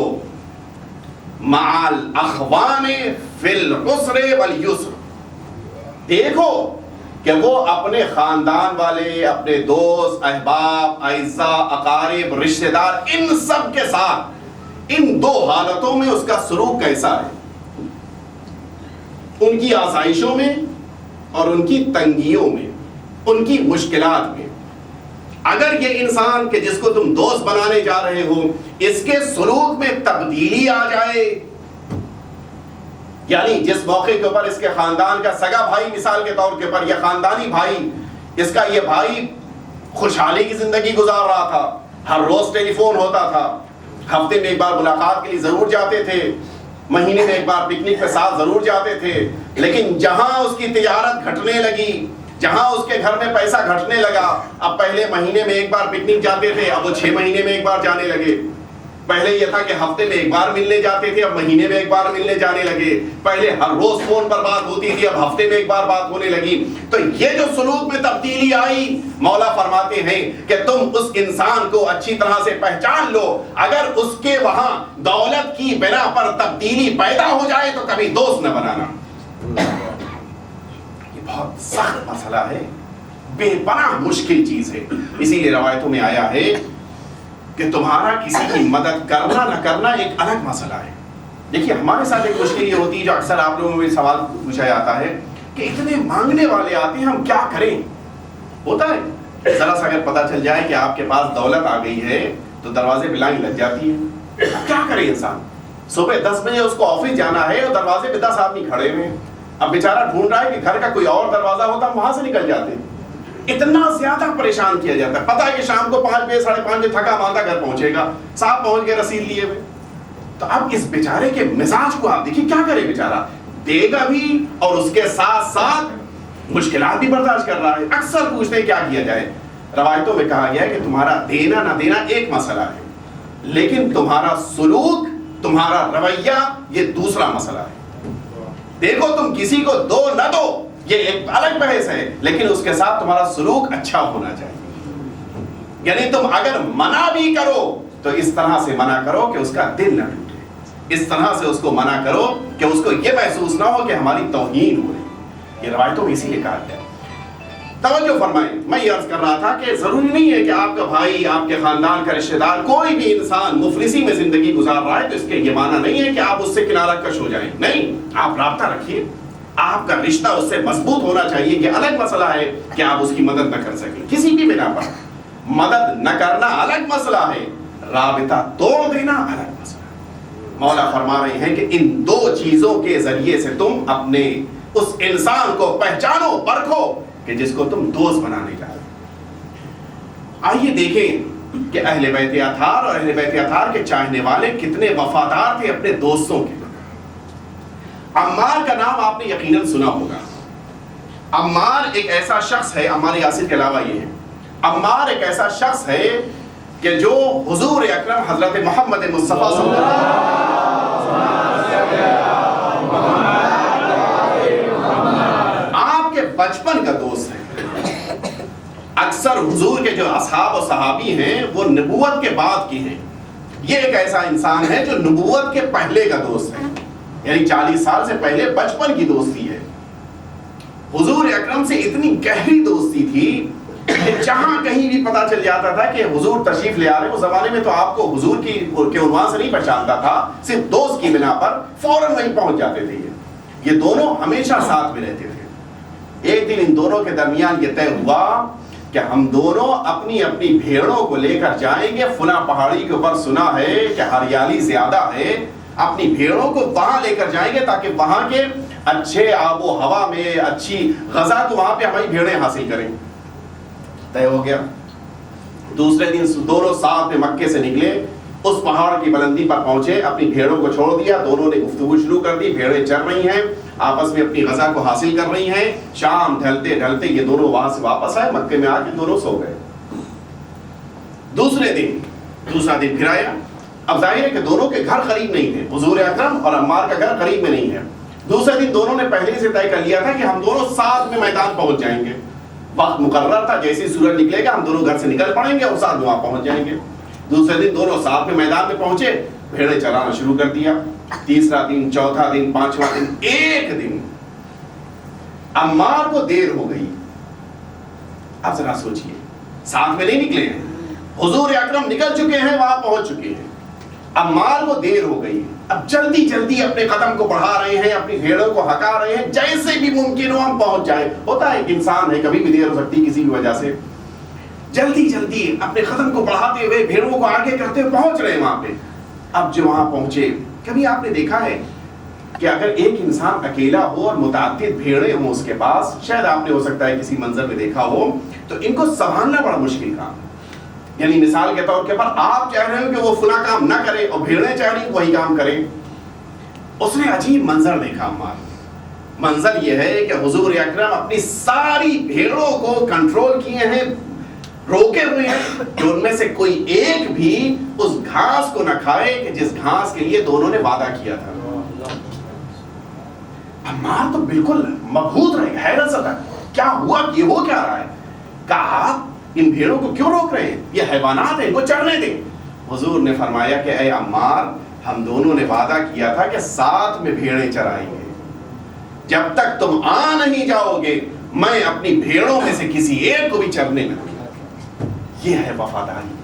مع الاخوان فی العسر والیسر، دیکھو کہ وہ اپنے خاندان والے، اپنے دوست، احباب، اعزاء، اقارب، رشتہ دار، ان سب کے ساتھ ان 2 حالتوں میں اس کا سلوک کیسا ہے، ان کی آسائشوں میں اور ان کی تنگیوں میں، ان کی مشکلات میں۔ اگر یہ انسان کہ جس کو تم دوست بنانے جا رہے ہو اس کے سلوک میں تبدیلی آ جائے، یعنی جس موقع کے اوپر اس کے خاندان کا سگا بھائی مثال کے طور کے اوپر یا خاندانی بھائی، اس کا یہ بھائی خوشحالی کی زندگی گزار رہا تھا، ہر روز ٹیلی فون ہوتا تھا، ہفتے میں 1 بار ملاقات کے لیے ضرور جاتے تھے، مہینے میں 1 بار پکنک پہ ساتھ ضرور جاتے تھے، لیکن جہاں اس کی تجارت گھٹنے لگی، جہاں اس کے گھر میں پیسہ گھٹنے لگا، اب پہلے مہینے میں 1 بار پکنک جاتے تھے، اب وہ 6 مہینے میں 1 بار جانے لگے۔ پہلے یہ تھا کہ ہفتے میں 1 بار ملنے جاتے تھے، اب مہینے میں 1 بار ملنے جانے لگے۔ پہلے ہر روز فون پر بات ہوتی تھی، اب ہفتے میں 1 بار بات ہونے لگی۔ تو یہ جو سلوک میں تبدیلی آئی، مولا فرماتے ہیں کہ تم اس انسان کو اچھی طرح سے پہچان لو، اگر اس کے وہاں دولت کی بنا پر تبدیلی پیدا ہو جائے تو کبھی دوست نہ بنانا۔ یہ بہت سخت مسئلہ ہے، بے پناہ مشکل چیز ہے۔ اسی لیے روایتوں میں آیا ہے کہ تمہارا کسی کی مدد کرنا نہ کرنا ایک الگ مسئلہ ہے۔ دیکھیے ہمارے ساتھ ایک مشکل یہ ہوتی ہے، جو اکثر آپ لوگوں میں سوال پوچھا جاتا ہے کہ اتنے مانگنے والے آتے ہیں، ہم کیا کریں؟ ہوتا ہے ذرا سا اگر پتہ چل جائے کہ آپ کے پاس دولت آ گئی ہے تو دروازے پہ لائن لگ جاتی ہے۔ کیا کرے انسان؟ صبح 10 بجے اس کو آفس جانا ہے اور دروازے پہ 10 آدمی کھڑے ہوئے ہیں، اب بیچارہ ڈھونڈ رہا ہے کہ گھر کا کوئی اور دروازہ ہوتا ہم وہاں سے نکل جاتے۔ اتنا زیادہ پریشان کیا جاتا ہے. پتہ ہے کہ شام کو 5 بجے 5:30 بجے تھکا ماندہ گھر پہنچے گا, صاحب پہنچ گئے رسید لیے ہوئے. تو اب اس بیچارے کے مزاج کو آپ دیکھیں, کیا کرے بیچارہ, دے گا بھی اور اس کے ساتھ ساتھ مشکلات بھی برداشت کر رہا ہے. اکثر پوچھتے ہیں کیا کیا جائے. روایتوں میں کہا گیا ہے کہ تمہارا دینا نہ دینا ایک مسئلہ ہے, لیکن تمہارا سلوک, تمہارا رویہ, یہ دوسرا مسئلہ ہے. دیکھو تم کسی کو دو نہ دو یہ ایک الگ بحث ہے, لیکن اس کے ساتھ تمہارا سلوک اچھا ہونا چاہیے. یعنی تم اگر منع بھی کرو تو اس طرح سے منع کرو کہ اس کا دل نہ ٹوٹے, اس طرح سے اس کو منع کرو کہ اس کو یہ محسوس نہ ہو کہ ہماری توہین ہو رہی. یہ روایتوں میں اسی لیے کہا گیا. توجہ فرمائیں, میں یہ عرض کر رہا تھا کہ ضروری نہیں ہے کہ آپ کا بھائی, آپ کے خاندان کا رشتہ دار, کوئی بھی انسان مفلسی میں زندگی گزار رہا ہے تو اس کے یہ معنی نہیں ہے کہ آپ اس سے کنارہ کش ہو جائیں. نہیں, آپ رابطہ رکھیے, آپ کا رشتہ اس سے مضبوط ہونا چاہیے. یہ الگ مسئلہ ہے کہ آپ اس کی مدد نہ کر سکیں کسی بھی بنا پر. مدد نہ کرنا الگ مسئلہ ہے, رابطہ توڑ دینا الگ مسئلہ ہے. مولا فرما رہے ہیں کہ ان دو چیزوں کے ذریعے سے تم اپنے اس انسان کو پہچانو, پرکھو کہ جس کو تم دوست بنانے جا رہے. آئیے دیکھیں کہ اہل بیت اطہار اور اہل بیت اطہار کے چاہنے والے کتنے وفادار تھے اپنے دوستوں کے. عمار کا نام آپ نے یقیناً سنا ہوگا. عمار ایک ایسا شخص ہے, عمار یاسر کے علاوہ یہ ہے, عمار ایک ایسا شخص ہے کہ جو حضور اکرم حضرت محمد مصطفیٰ صلی اللہ علیہ وسلم آپ کے بچپن کا دوست ہے. اکثر حضور کے جو اصحاب و صحابی ہیں وہ نبوت کے بعد کی ہیں. یہ ایک ایسا انسان ہے جو نبوت کے پہلے کا دوست ہے, یعنی 40 سال سے پہلے بچپن کی دوستی ہے. حضور اکرم سے اتنی گہری دوستی تھی کہ جہاں کہیں بھی پتا چل جاتا تھا کہ حضور تشریف لے آ رہے ہیں, اس زمانے میں تو آپ کو حضور کے عنوان سے نہیں پہچانتا تھا, صرف دوست کی بنا پر فوراً وہیں پہنچ جاتے تھے. یہ دونوں ہمیشہ ساتھ میں رہتے تھے. ایک دن ان دونوں کے درمیان یہ طے ہوا کہ ہم دونوں اپنی اپنی بھیڑوں کو لے کر جائیں گے, فلاں پہاڑی کے اوپر سنا ہے کہ ہریالی زیادہ ہے, اپنی بھیڑوں کو وہاں لے کر جائیں گے تاکہ وہاں کے اچھے آب و ہوا میں اچھی غذا تو وہاں پہ ہماری بھیڑیں حاصل کریں. طے ہو گیا. دوسرے دن دونوں ساتھ میں مکے سے نکلے, اس پہاڑ کی بلندی پر پہنچے, اپنی بھیڑوں کو چھوڑ دیا, دونوں نے گفتگو شروع کر دی. بھیڑیں چر رہی ہیں, آپس میں اپنی غذا کو حاصل کر رہی ہیں. شام ڈھلتے ڈھلتے یہ دونوں وہاں سے واپس آئے, مکے میں آ کے دونوں سو گئے. دوسرا دن پھر آیا. اب ظاہر ہے کہ دونوں کے گھر قریب نہیں تھے, حضور اکرم اور عمار کا گھر قریب میں نہیں ہے. دوسرے دن دونوں نے پہلے سے طے کر لیا تھا کہ ہم دونوں ساتھ میں میدان پہنچ جائیں گے. وقت مقرر تھا, جیسے سورج نکلے گا ہم دونوں گھر سے نکل پڑیں گے اور ساتھ میں وہاں پہنچ جائیں گے. دوسرے دن دونوں ساتھ میں میدان میں پہنچے, بھیڑیں چرانا شروع کر دیا. تیسرا دن, چوتھا دن, پانچواں دن, ایک دن عمار کو دیر ہو گئی. اب ذرا سوچئے, ساتھ میں نہیں نکلے ہیں, حضور اکرم نکل چکے ہیں, وہاں پہنچ چکے ہیں, عمار کو دیر ہو گئی. اب جلدی جلدی اپنے قدم کو بڑھا رہے ہیں, اپنی بھیڑوں کو ہکا رہے ہیں, جیسے بھی ممکن ہو ہم پہنچ جائیں. ہوتا ہے ایک انسان ہے, کبھی بھی دیر ہو سکتی کسی بھی وجہ سے. جلدی جلدی اپنے قدم کو بڑھاتے ہوئے بھیڑوں کو آگے کرتے ہوئے پہنچ رہے ہیں وہاں پہ. اب جو وہاں پہنچے, کبھی آپ نے دیکھا ہے کہ اگر ایک انسان اکیلا ہو اور متعدد بھیڑیں ہوں اس کے پاس, شاید آپ نے ہو سکتا ہے کسی منظر میں دیکھا ہو, تو ان کو سنبھالنا بڑا مشکل کام ہے. یعنی مثال کے طور پر آپ چاہ رہے ہو کہ وہ فلاں کام نہ کرے اور بھیڑیں چاہ رہی وہی کام کرے. اس نے عجیب منظر دیکھا عمار. منظر یہ ہے کہ حضور اکرم اپنی ساری بھیڑوں کو کنٹرول کیے ہیں, روکے ہوئے ہیں, کہ ان میں سے کوئی ایک بھی اس گھاس کو نہ کھائے کہ جس گھاس کے لیے دونوں نے وعدہ کیا تھا. عمار تو بالکل مبہوت رہے, حیرت سے تھا, کیا ہوا, یہ ہو کیا رہا ہے. کہا ان بھیڑوں کو کیوں روک رہے ہیں, یہ حیوانات ہیں, ان کو چرنے دیں. حضور نے فرمایا کہ اے عمار, ہم دونوں نے وعدہ کیا تھا کہ ساتھ میں بھیڑیں چرائیں گے. جب تک تم آ نہیں جاؤ گے میں اپنی بھیڑوں میں سے کسی ایک کو بھی چرنے نہ دوں. یہ ہے وفاداری.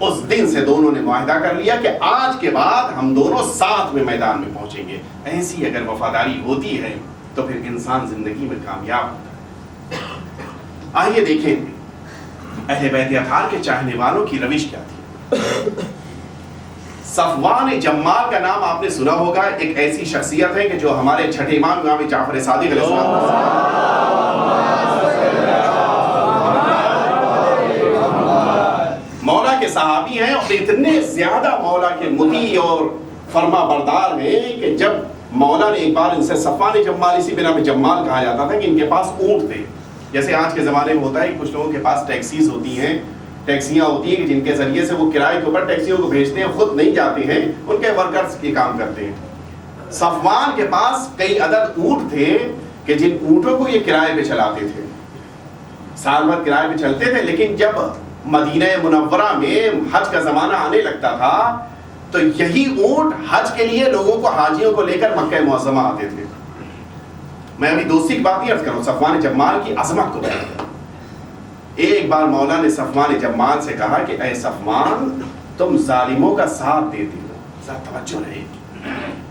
اس دن سے دونوں نے معاہدہ کر لیا کہ آج کے بعد ہم دونوں ساتھ میں میدان میں پہنچیں گے. ایسی اگر وفاداری ہوتی ہے تو پھر انسان زندگی میں کامیاب ہوتا ہے. آئیے دیکھیں اہل بیت اطہار کے چاہنے والوں کی روش کیا تھی. صفوان جمال کا نام آپ نے سنا ہوگا. ایک ایسی شخصیت ہے کہ جو ہمارے چھٹے امام جعفر صادق علیہ السلام صحابی ہیں اور اتنے زیادہ مولا کے مطیع اور فرما بردار ہیں کہ جب مولا نے ایک بار ان سے صفوان جمال، اسی بنا میں جمال کہا جاتا تھا کہ ان کے پاس اونٹ تھے. جیسے آج کے زمانے میں ہوتا ہے کچھ لوگوں کے پاس ٹیکسیز ہوتی ہیں، ٹیکسیاں ہوتی ہیں کہ جن کے ذریعے سے وہ کرائے کے اوپر ٹیکسیوں کو بھیجتے ہیں، خود نہیں جاتے ہیں، ان کے ورکرز یہ کام کرتے ہیں. صفوان کے پاس کئی عدد اونٹ تھے کہ جن اونٹوں کو یہ کرائے پہ چلاتے تھے، سال بھر کرائے پہ چلتے تھے. لیکن جب مدینہ منورہ میں حج کا زمانہ آنے لگتا تھا تو یہی اونٹ حج کے لیے لوگوں کو، حاجیوں کو لے کر مکہ معظمہ آتے تھے. میں ابھی دوستی کی بات نہیں عرض کروں، صفوان جمال کی عظمت کو بیان کروں. ایک بار مولا نے صفوان جمال سے کہا کہ اے صفوان، تم ظالموں کا ساتھ دیتے ہو. ذرا توجہ رہے،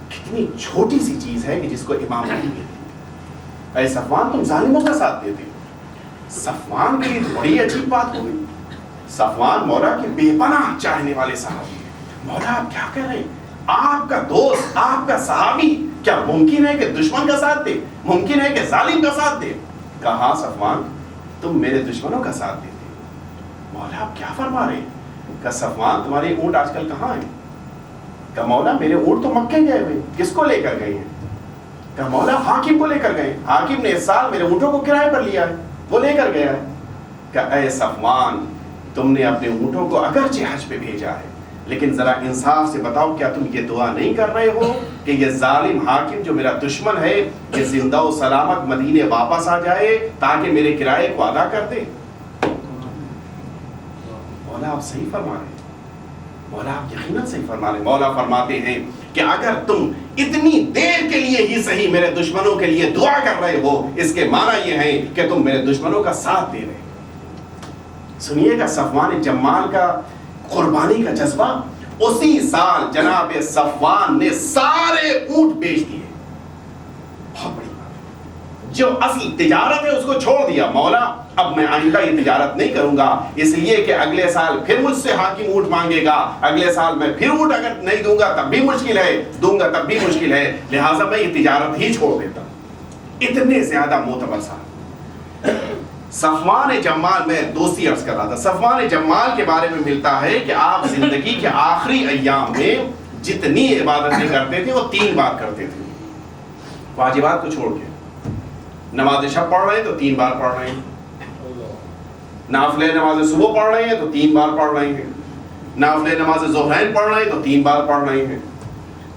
کتنی چھوٹی سی چیز ہے کہ جس کو امام نہیں دیتے. اے صفوان، تم ظالموں کا ساتھ دیتے ہو. صفوان کے لیے بڑی عجیب بات ہو گئی. صفوان مولا کے بے پناہ چاہنے والے صحابی، مولا آپ کیا کہہ رہے ہیں؟ آپ کا دوست، آپ کا صحابی، کیا ممکن ہے کہ دشمن کا ساتھ دے؟ ممکن ہے کہ ظالم کا ساتھ دے؟ کہا ہاں صفوان، تم میرے دشمنوں کا ساتھ دیتے ہو. مولا آپ کیا فرما رہے ہیں؟ کہا صفوان، تمہارے اونٹ آج کل کہاں ہیں؟ کہا مولا میرے اونٹ تو مکے گئے ہوئے. کس کو لے کر گئے ہیں؟ کہا مولا حاکم کو لے کر گئے. حاکم نے اس سال میرے اونٹوں کو کرائے پر لیا ہے، وہ لے کر گیا ہے. کہا اے صفوان، تم نے اپنے اونٹوں کو اگرچہ حج پہ بھیجا ہے، لیکن ذرا انصاف سے بتاؤ، کیا تم یہ دعا نہیں کر رہے ہو کہ یہ ظالم حاکم جو میرا دشمن ہے یہ زندہ و سلامت مدینے واپس آ جائے تاکہ میرے کرائے کو ادا کر دے؟ مولا آپ صحیح فرما رہے ہیں، مولا آپ یقیناً صحیح فرما رہے ہیں. مولا فرماتے ہیں کہ اگر تم اتنی دیر کے لیے ہی صحیح میرے دشمنوں کے لیے دعا کر رہے ہو، اس کے معنی یہ ہے کہ تم میرے دشمنوں کا ساتھ دے رہے. سنیے گا صفوان جمال کا قربانی کا جذبہ. اسی سال جناب صفوان نے سارے اونٹ بیچ دیے. بہت بڑی بات. جو اصل تجارت ہے اس کو چھوڑ دیا. مولا اب میں آئندہ یہ تجارت نہیں کروں گا، اس لیے کہ اگلے سال پھر مجھ سے حاکم اونٹ مانگے گا، اگلے سال میں پھر اونٹ اگر نہیں دوں گا تب بھی مشکل ہے، دوں گا تب بھی مشکل ہے، لہٰذا میں یہ تجارت ہی چھوڑ دیتا ہوں. اتنے زیادہ معتبر صاحب صفوان جمال. میں دوستی عرض کر رہا تھا، صفوان جمال کے بارے میں ملتا ہے کہ آپ زندگی کے آخری ایام میں جتنی عبادتیں کرتے تھے وہ 3 بار کرتے تھے، واجبات کو چھوڑ کے. نماز شب پڑھ رہے ہیں تو 3 بار پڑھ رہے ہیں، نافلہ نماز صبح پڑھ رہے ہیں تو 3 بار پڑھ رہے ہیں، نافلہ نماز ظہرین پڑھ رہے ہیں تو 3 بار پڑھ رہے ہیں،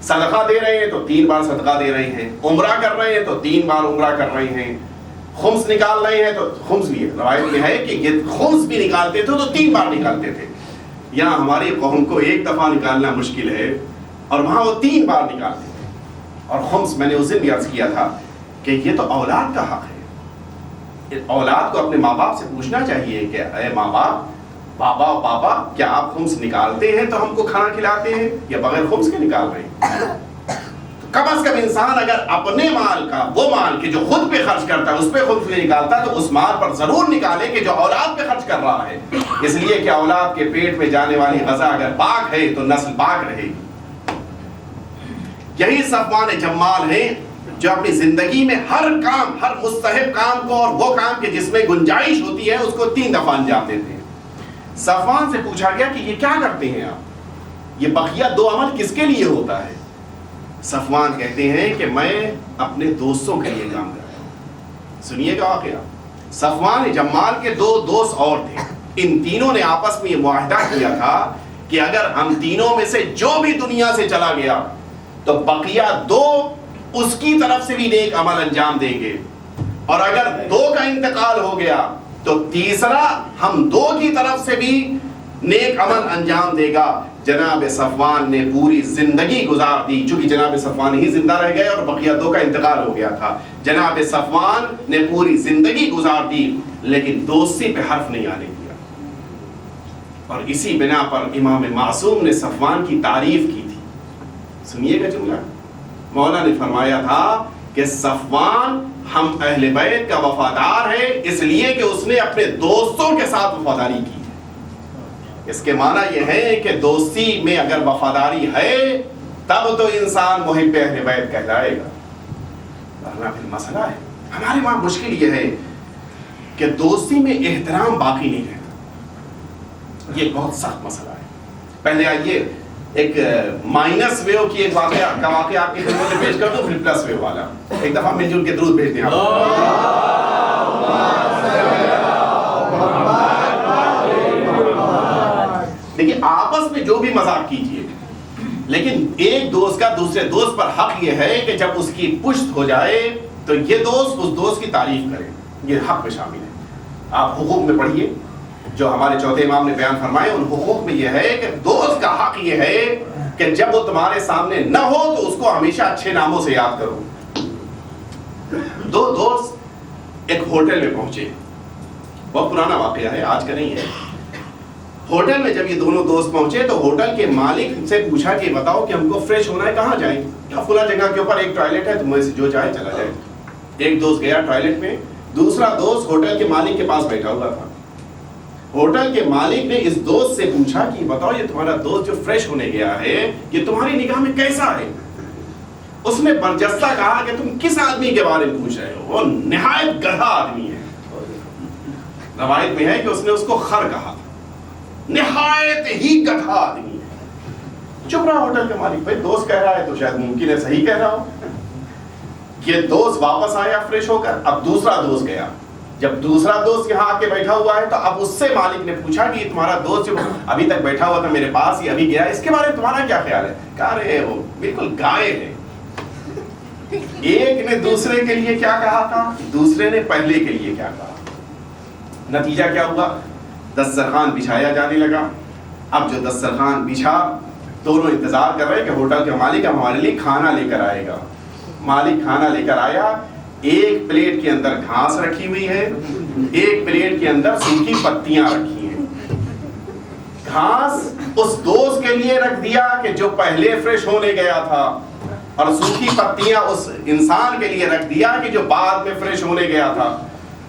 صدقہ دے رہے ہیں تو 3 بار صدقہ دے رہے ہیں، عمرہ کر رہے ہیں تو 3 بار عمرہ کر رہے ہیں، خمس نکال رہے ہیں تو خمس بھی ہے. روایت یہ ہے کہ یہ خمس بھی نکالتے تھے تو 3 بار نکالتے تھے. یہاں ہماری قوم کو 1 دفعہ نکالنا مشکل ہے اور وہاں وہ 3 بار نکالتے تھے. اور خمس میں نے اس دن بھی عرض کیا تھا کہ یہ تو اولاد کا حق ہے. اولاد کو اپنے ماں باپ سے پوچھنا چاہیے کہ اے ماں باپ، بابا پاپا، کیا آپ خمس نکالتے ہیں تو ہم کو کھانا کھلاتے ہیں یا بغیر خمس کے نکال رہے ہیں؟ کم از کم انسان اگر اپنے مال کا، وہ مال کہ جو خود پہ خرچ کرتا ہے اس پہ خود نہیں نکالتا تو اس مال پر ضرور نکالے کہ جو اولاد پہ خرچ کر رہا ہے. اس لیے کہ اولاد کے پیٹ میں جانے والی غذا اگر پاک ہے تو نسل پاک رہے گی. یہی صفوان جمال ہیں جو اپنی زندگی میں ہر کام، ہر مستحب کام کو اور وہ کام کہ جس میں گنجائش ہوتی ہے اس کو 3 دفعہ انجام دیتے ہیں. صفوان سے پوچھا گیا کہ یہ کیا کرتے ہیں آپ، یہ بقیہ 2 عمل کس کے لیے ہوتا ہے؟ صفوان کہتے ہیں کہ میں اپنے دوستوں کے لیے کام کرتا ہوں. سنیے گا واقعہ. صفوان جمال کے 2 دوست اور تھے. ان تینوں نے آپس میں یہ معاہدہ کیا تھا کہ اگر ہم تینوں میں سے جو بھی دنیا سے چلا گیا تو بقیہ 2 اس کی طرف سے بھی نیک عمل انجام دیں گے، اور اگر 2 کا انتقال ہو گیا تو تیسرا ہم 2 کی طرف سے بھی نیک عمل انجام دے گا. جناب صفوان نے پوری زندگی گزار دی، چونکہ جناب صفوان ہی زندہ رہ گئے اور بقیہ 2 کا انتقال ہو گیا تھا. جناب صفوان نے پوری زندگی گزار دی لیکن دوستی پہ حرف نہیں آنے دیا. اور اسی بنا پر امام معصوم نے صفوان کی تعریف کی تھی. سنیے گا جملہ. مولا نے فرمایا تھا کہ صفوان ہم اہل بیت کا وفادار ہے اس لیے کہ اس نے اپنے دوستوں کے ساتھ وفاداری کی. اس کے معنی یہ ہے کہ دوستی میں اگر وفاداری ہے تب تو انسان محب اہل بیت کہلائے گا، ورنہ پھر مسئلہ ہے. ہمارے وہاں مشکل یہ ہے کہ دوستی میں احترام باقی نہیں رہتا. یہ بہت سخت مسئلہ ہے. پہلے آئیے ایک مائنس ویو کی ایک واقعہ آپ کی خدمت میں پیش کر دوں، پھر پلس ویو والا. ایک دفعہ مل جل کے درود بھیج دیں دیکھیے آپس میں جو بھی مذاق کیجیے، لیکن ایک دوست کا دوسرے دوست پر حق یہ ہے کہ جب اس کی پشت ہو جائے تو یہ دوست اس دوست کی تعریف کرے. یہ حق میں شامل ہے. آپ حقوق میں پڑھیے جو ہمارے چوتھے امام نے بیان فرمائے، ان حقوق میں یہ ہے کہ دوست کا حق یہ ہے کہ جب وہ تمہارے سامنے نہ ہو تو اس کو ہمیشہ اچھے ناموں سے یاد کرو. دو دوست ایک ہوٹل میں پہنچے، بہت پرانا واقعہ ہے، آج کا نہیں ہے. ہوٹل میں جب یہ دونوں دوست پہنچے تو ہوٹل کے مالک سے پوچھا کہ بتاؤ کہ ہم کو فریش ہونا ہے، کہاں جائیں؟ کیا فلاں جگہ کے اوپر ایک ٹوائلٹ ہے، تم میں سے جو چاہے چلا جائے. ایک دوست گیا ٹوائلٹ میں، دوسرا دوست ہوٹل کے مالک کے پاس بیٹھا ہوا تھا. ہوٹل کے مالک نے اس دوست سے پوچھا کہ بتاؤ یہ تمہارا دوست جو فریش ہونے گیا ہے یہ تمہاری نگاہ میں کیسا ہے؟ اس نے برجستہ کہا کہ تم کس آدمی کے بارے میں پوچھ رہے ہو؟ وہ نہایت گدھا آدمی ہے. روایت میں ہے کہ اس نے اس کو خر کہا، نہایت ہی گدھا آدمی ہے. چپ رہا ہوٹل کا مالک، بھائی دوست کہہ رہا ہے تو شاید ممکن ہے صحیح کہہ رہا ہو. یہ دوست واپس آیا فریش ہو کر. اب دوسرا دوست گیا، جب دوسرا دوست یہاں آ کے بیٹھا ہوا ہے تو اب اس سے مالک نے پوچھا کہ یہ تمہارا دوست جو ابھی تک بیٹھا ہوا تھا میرے پاس، یہ ابھی گیا، اس کے بارے میں تمہارا کیا خیال ہے؟ کہا رہے وہ بالکل گائے ہے. ایک نے دوسرے کے لیے کیا کہا تھا، دوسرے نے پہلے کے لیے کیا کہا. نتیجہ کیا ہوا؟ دسترخوان بچھایا جانے لگا. اب جو دسترخوان بچھا، دونوں انتظار کر رہے کہ ہوٹل کا مالک ہمارے لیے کھانا لے کر آئے گا. مالک کھانا لے کر آیا. ایک پلیٹ کے اندر گھاس رکھی ہوئی ہے، ایک پلیٹ کے اندر سوکھی پتیاں رکھی ہیں. گھاس اس دوست کے لیے رکھ دیا کہ جو پہلے فریش ہونے گیا تھا، اور سوکھی پتیاں اس انسان کے لیے رکھ دیا کہ جو بعد میں فریش ہونے گیا تھا.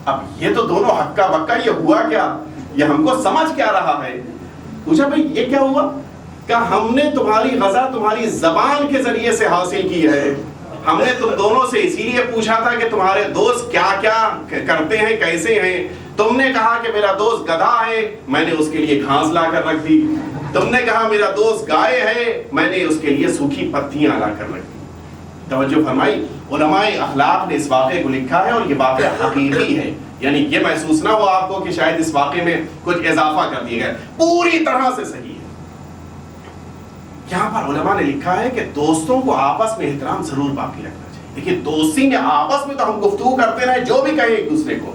اب یہ تو دونوں ہکا بکا، یہ ہوا کیا؟ یہ ہم کو سمجھ کیا رہا ہے؟ پوچھا بھئی یہ کیا ہوا؟ کہ ہم نے تمہاری غذا تمہاری زبان کے ذریعے سے حاصل کی ہے. ہم نے تم دونوں سے اسی لیے پوچھا تھا کہ تمہارے دوست کیا کیا کرتے ہیں، کیسے ہیں. تم نے کہا کہ میرا دوست گدھا ہے، میں نے اس کے لیے گھاس لا کر رکھ دی. تم نے کہا میرا دوست گائے ہے، میں نے اس کے لیے سوکھی پتیاں لا کر رکھ دی. توجہ فرمائی، علماء اخلاق نے اس واقعے کو لکھا ہے اور یہ واقعہ حقیقی ہے. یعنی یہ محسوس نہ ہو آپ کو کہ شاید اس واقعے میں کچھ اضافہ کر دیا گیا، پوری طرح سے صحیح ہے. یہاں پر علماء نے لکھا ہے کہ دوستوں کو آپس میں احترام ضرور باقی رکھنا چاہیے. دیکھیے دوستی میں آپس میں تو ہم گفتگو کرتے رہے، جو بھی کہیں ایک دوسرے کو،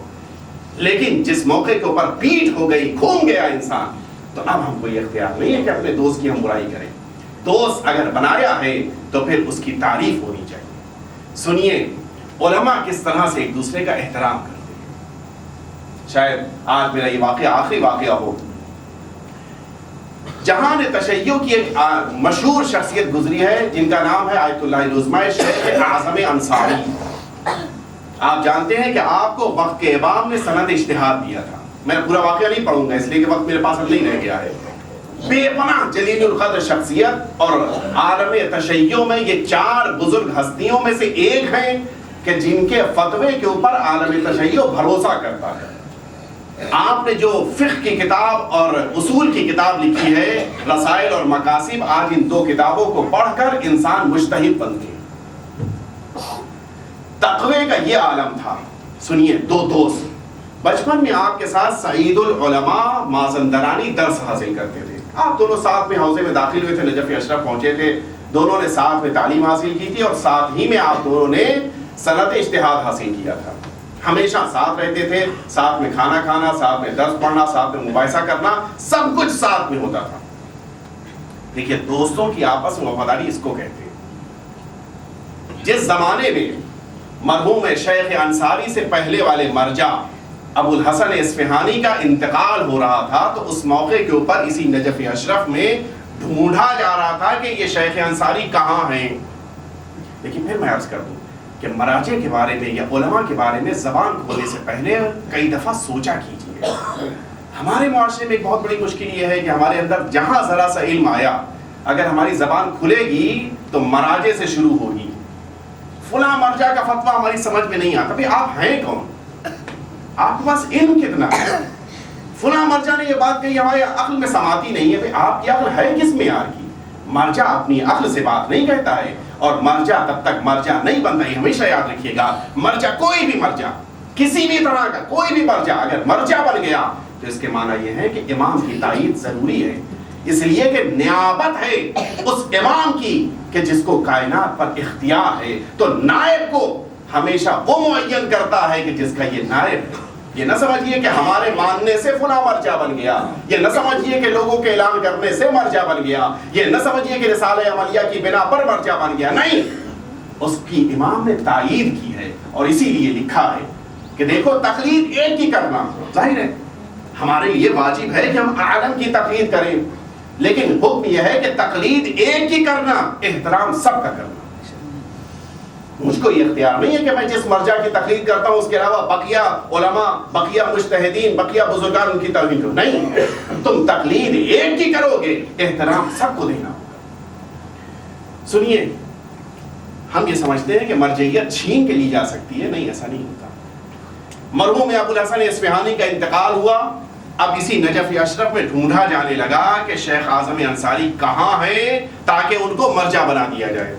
لیکن جس موقع کے اوپر پیٹ ہو گئی، کھوم گیا انسان، تو اب ہم کو یہ اختیار نہیں ہے کہ اپنے دوست کی ہم برائی کریں. دوست اگر بنایا ہے تو پھر اس کی تعریف ہونی چاہیے. سنیے علماء کس طرح سے ایک دوسرے کا احترام کرتے ہیں. شاید آج میرا یہ واقعہ آخری واقعہ ہو. جہان تشیع کی ایک مشہور شخصیت گزری ہے جن کا نام ہے آیت اللہ العظمی شیخ اعظم انصاری. آپ جانتے ہیں کہ آپ کو وقت کے امام نے سند اجتہاد دیا تھا. میں پورا واقعہ نہیں پڑھوں گا اس لیے کہ وقت میرے پاس اب نہیں رہ گیا ہے. بے پناہ جلیل القدر شخصیت اور عالم تشیع میں یہ چار بزرگ ہستیوں میں سے ایک ہیں کہ جن کے فتوے کے اوپر عالم تشیع بھروسہ کرتا ہے. آپ نے جو فقہ کی کتاب اور اصول کی کتاب لکھی ہے رسائل اور مقاصد، آج ان دو کتابوں کو پڑھ کر انسان مجتہد بنتے ہیں. تقوی کا یہ عالم تھا. سنیے دو دوست بچپن میں آپ کے ساتھ سعید العلماء مازندرانی درس حاصل کرتے تھے. آپ دونوں ساتھ میں حوزے میں داخل ہوئے تھے، نجف اشرف پہنچے تھے، دونوں نے ساتھ میں تعلیم حاصل کی تھی اور ساتھ ہی میں آپ دونوں نے سند اجتہاد حاصل کیا تھا. ہمیشہ ساتھ رہتے تھے، ساتھ میں کھانا کھانا، ساتھ میں درس پڑھنا، ساتھ میں مباحثہ کرنا، سب کچھ ساتھ میں ہوتا تھا. دیکھیے دوستوں کی آپس میں وفاداری اس کو کہتے ہیں. جس زمانے میں مرحوم شیخ انصاری سے پہلے والے مرجع ابو الحسن اصفہانی کا انتقال ہو رہا تھا تو اس موقع کے اوپر اسی نجف اشرف میں ڈھونڈا جا رہا تھا کہ یہ شیخ انصاری کہاں ہیں. لیکن پھر میں عرض کر دوں کہ مراجع کے بارے میں یا علماء کے بارے میں زبان کھولنے سے پہلے کئی دفعہ سوچا کیجیے. ہمارے معاشرے میں ایک بہت بڑی مشکل یہ ہے کہ ہمارے اندر جہاں ذرا سا علم آیا، اگر ہماری زبان کھلے گی تو مراجع سے شروع ہوگی. فلاں مرجع کا فتویٰ ہماری سمجھ میں نہیں آتا. بھئی آپ ہیں کون؟ آپ کے پاس علم کتنا ہے؟ فلاں مرجع نے یہ بات کہی ہمارے عقل میں سماتی نہیں ہے. بھئی آپ کی عقل ہے کس معیار کی؟ مرجع اپنی عقل سے بات نہیں کہتا ہے، اور مرجع تب تک مرجع نہیں بنتا ہے. ہمیشہ یاد رکھیے گا، مرجع کوئی بھی مرجع، کسی بھی طرح کا کوئی بھی مرجع اگر مرجع بن گیا تو اس کے معنی یہ ہے کہ امام کی تائید ضروری ہے، اس لیے کہ نیابت ہے اس امام کی کہ جس کو کائنات پر اختیار ہے. تو نائب کو ہمیشہ وہ معین کرتا ہے کہ جس کا یہ نائب ہے. یہ نہ سمجھیے کہ ہمارے ماننے سے فلاں مرجع بن گیا، یہ نہ سمجھیے کہ لوگوں کے اعلان کرنے سے مرجع بن گیا، یہ نہ سمجھیے کہ رسالہ عملیہ کی بنا پر مرجع بن گیا. نہیں، اس کی امام نے تائید کی ہے، اور اسی لیے لکھا ہے کہ دیکھو تقلید ایک ہی کرنا. ظاہر ہے ہمارے لیے واجب ہے کہ ہم عالم کی تقلید کریں، لیکن حکم یہ ہے کہ تقلید ایک ہی کرنا، احترام سب کا کرنا. مجھ کو یہ اختیار نہیں ہے کہ میں جس مرجع کی تقلید کرتا ہوں اس کے علاوہ بقیہ علماء، بقیہ مجتہدین، بقیہ بزرگان ان کی تقلید کرو. نہیں، تم تقلید ایک ہی کرو گے، احترام سب کو دینا ہوگا. سنیے، ہم یہ سمجھتے ہیں کہ مرجعیت چھین کے لی جا سکتی ہے. نہیں، ایسا نہیں ہوتا. مرحوم ابو الحسن اصفہانی کا انتقال ہوا، اب اسی نجف اشرف میں ڈھونڈا جانے لگا کہ شیخ اعظم انصاری کہاں ہیں تاکہ ان کو مرجع بنا دیا جائے.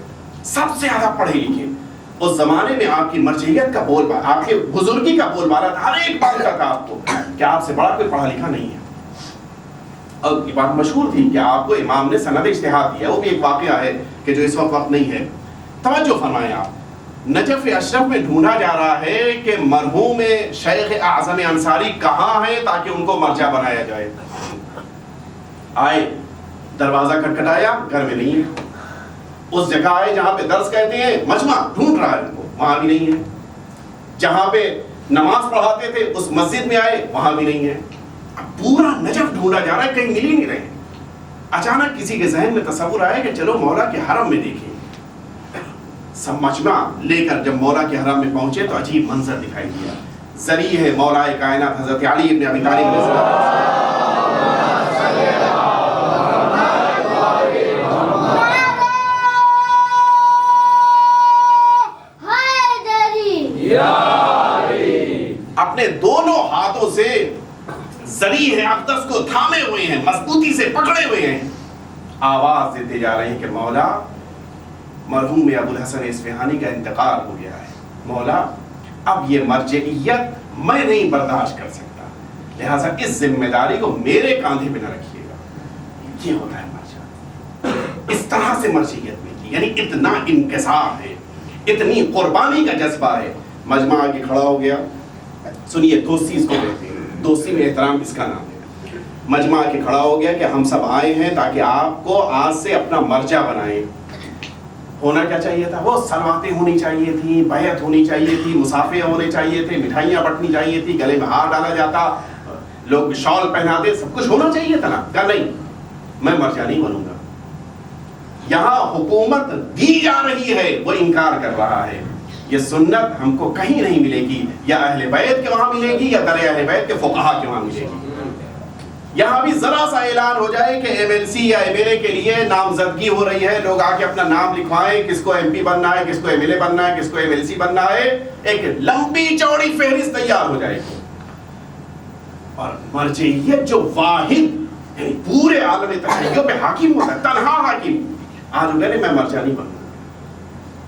سب سے زیادہ پڑھے لکھے اس زمانے میں آپ کی مرجعیت کا بول بالا، آپ کے بزرگی کا بول بالا تھا. ہر ایک بات کا تھا آپ کو کہ آپ سے بڑا کوئی پڑھا لکھا نہیں ہے. اور یہ بات مشہور تھی کہ آپ کو امام نے سند اجتہاد دیا. وہ بھی ایک واقعہ ہے کہ جو اس وقت نہیں ہے. توجہ فرمائیں، آپ نجف اشرف میں ڈھونڈا جا رہا ہے کہ مرحوم شیخ اعظم انصاری کہاں ہیں تاکہ ان کو مرجع بنایا جائے. آئے، دروازہ کھٹکھٹایا، گھر میں نہیں ہے. اس جگہ آئے جہاں پہ درس کہتے ہیں، مجمع ڈھونڈ رہا ہے ان کو، وہاں بھی نہیں ہے. جہاں پہ نماز پڑھاتے تھے اس مسجد میں آئے، وہاں بھی نہیں ہے. اب پورا نجف ڈھونڈا جا رہا ہے، کہیں مل ہی نہیں رہے. اچانک کسی کے ذہن میں تصور آیا کہ چلو مولا کے حرم میں دیکھیں. سب مجمع لے کر جب مولا کے حرم میں پہنچے تو عجیب منظر دکھائی دیا. ذریع ہے مولا کائنات حضرت علی ابن ابی طالب علیہ السلام. اپنے دونوں ہاتھوں سے ذریع اقدس کو تھامے ہوئے ہیں، مضبوطی سے پکڑے ہوئے ہیں. آواز دیتے جا رہے ہیں کہ مولا، مرحوم ابو الحسن اصفہانی کا انتقال ہو گیا ہے. مولا، اب یہ مرجعیت میں نہیں برداشت کر سکتا، لہٰذا اس ذمہ داری کو میرے کاندھے پہ نہ رکھیے گا. یہ ہوتا ہے مرجع. اس طرح سے مرجعیت ملتی، یعنی اتنا انکسار ہے، اتنی قربانی کا جذبہ ہے. مجمع آگے کھڑا ہو گیا. سنیے، دوستی اس کو کہتے ہیں، دوستی میں احترام اس کا نام ہے. مجمع آگے کھڑا ہو گیا کہ ہم سب آئے ہیں تاکہ آپ کو آج سے اپنا مرجع بنائیں. ہونا کیا چاہیے تھا؟ وہ سلواتیں ہونی چاہیے تھی، بیعت ہونی چاہیے تھی، مسافے ہونے چاہیے تھے، مٹھائیاں بٹنی چاہیے تھی، گلے میں ہار ڈالا جاتا، لوگ شال پہناتے، سب کچھ ہونا چاہیے تھا نا. کہا نہیں، میں مرجع نہیں بنوں گا. یہاں حکومت دی جا رہی ہے، وہ انکار کر رہا ہے. یہ سنت ہم کو کہیں نہیں ملے گی، یا اہل بیت کے وہاں ملے گی یا در اہل بیت کے فقہا کے وہاں ملے گی. یہاں بھی ذرا سا اعلان ہو جائے کہ ایم ایل سی یا ایم ایل اے کے لیے نامزدگی ہو رہی ہے، لوگ آ کے اپنا نام لکھوائیں، کس کو ایم پی بننا ہے، کس کو ایم ایل اے بننا ہے، کس کو ایم ایل سی بننا ہے، ایک لمبی چوڑی فہرست تیار ہو جائے گی. اور مرجعیت جو واحد یعنی پورے عالم تشیع پہ حاکم ہوتا ہے، تنہا حاکم، آج کہنے میں مرجع نہیں بنوں.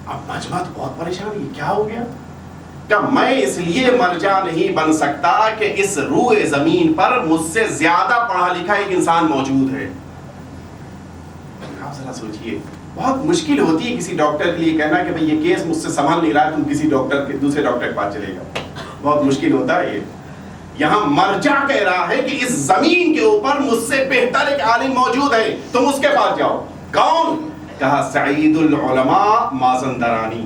اب مجمع تو بہت پریشان ہے، کیا ہو گیا؟ کہ میں اس لیے مرجع نہیں بن سکتا کہ اس روئے زمین پر مجھ سے زیادہ پڑھا لکھا ایک انسان موجود ہے. آپ ذرا سوچئے، بہت مشکل ہوتی ہے کسی ڈاکٹر کے لیے کہنا کہ بھئی یہ کیس مجھ سے سنبھل نہیں رہا ہے، تم کسی ڈاکٹر کے دوسرے ڈاکٹر کے پاس چلے گا. بہت مشکل ہوتا ہے یہ. یہاں مرجع کہہ رہا ہے کہ اس زمین کے اوپر مجھ سے بہتر ایک عالم موجود ہے، تم اس کے پاس جاؤ. کون؟ کہا سعید العلماء مازندرانی.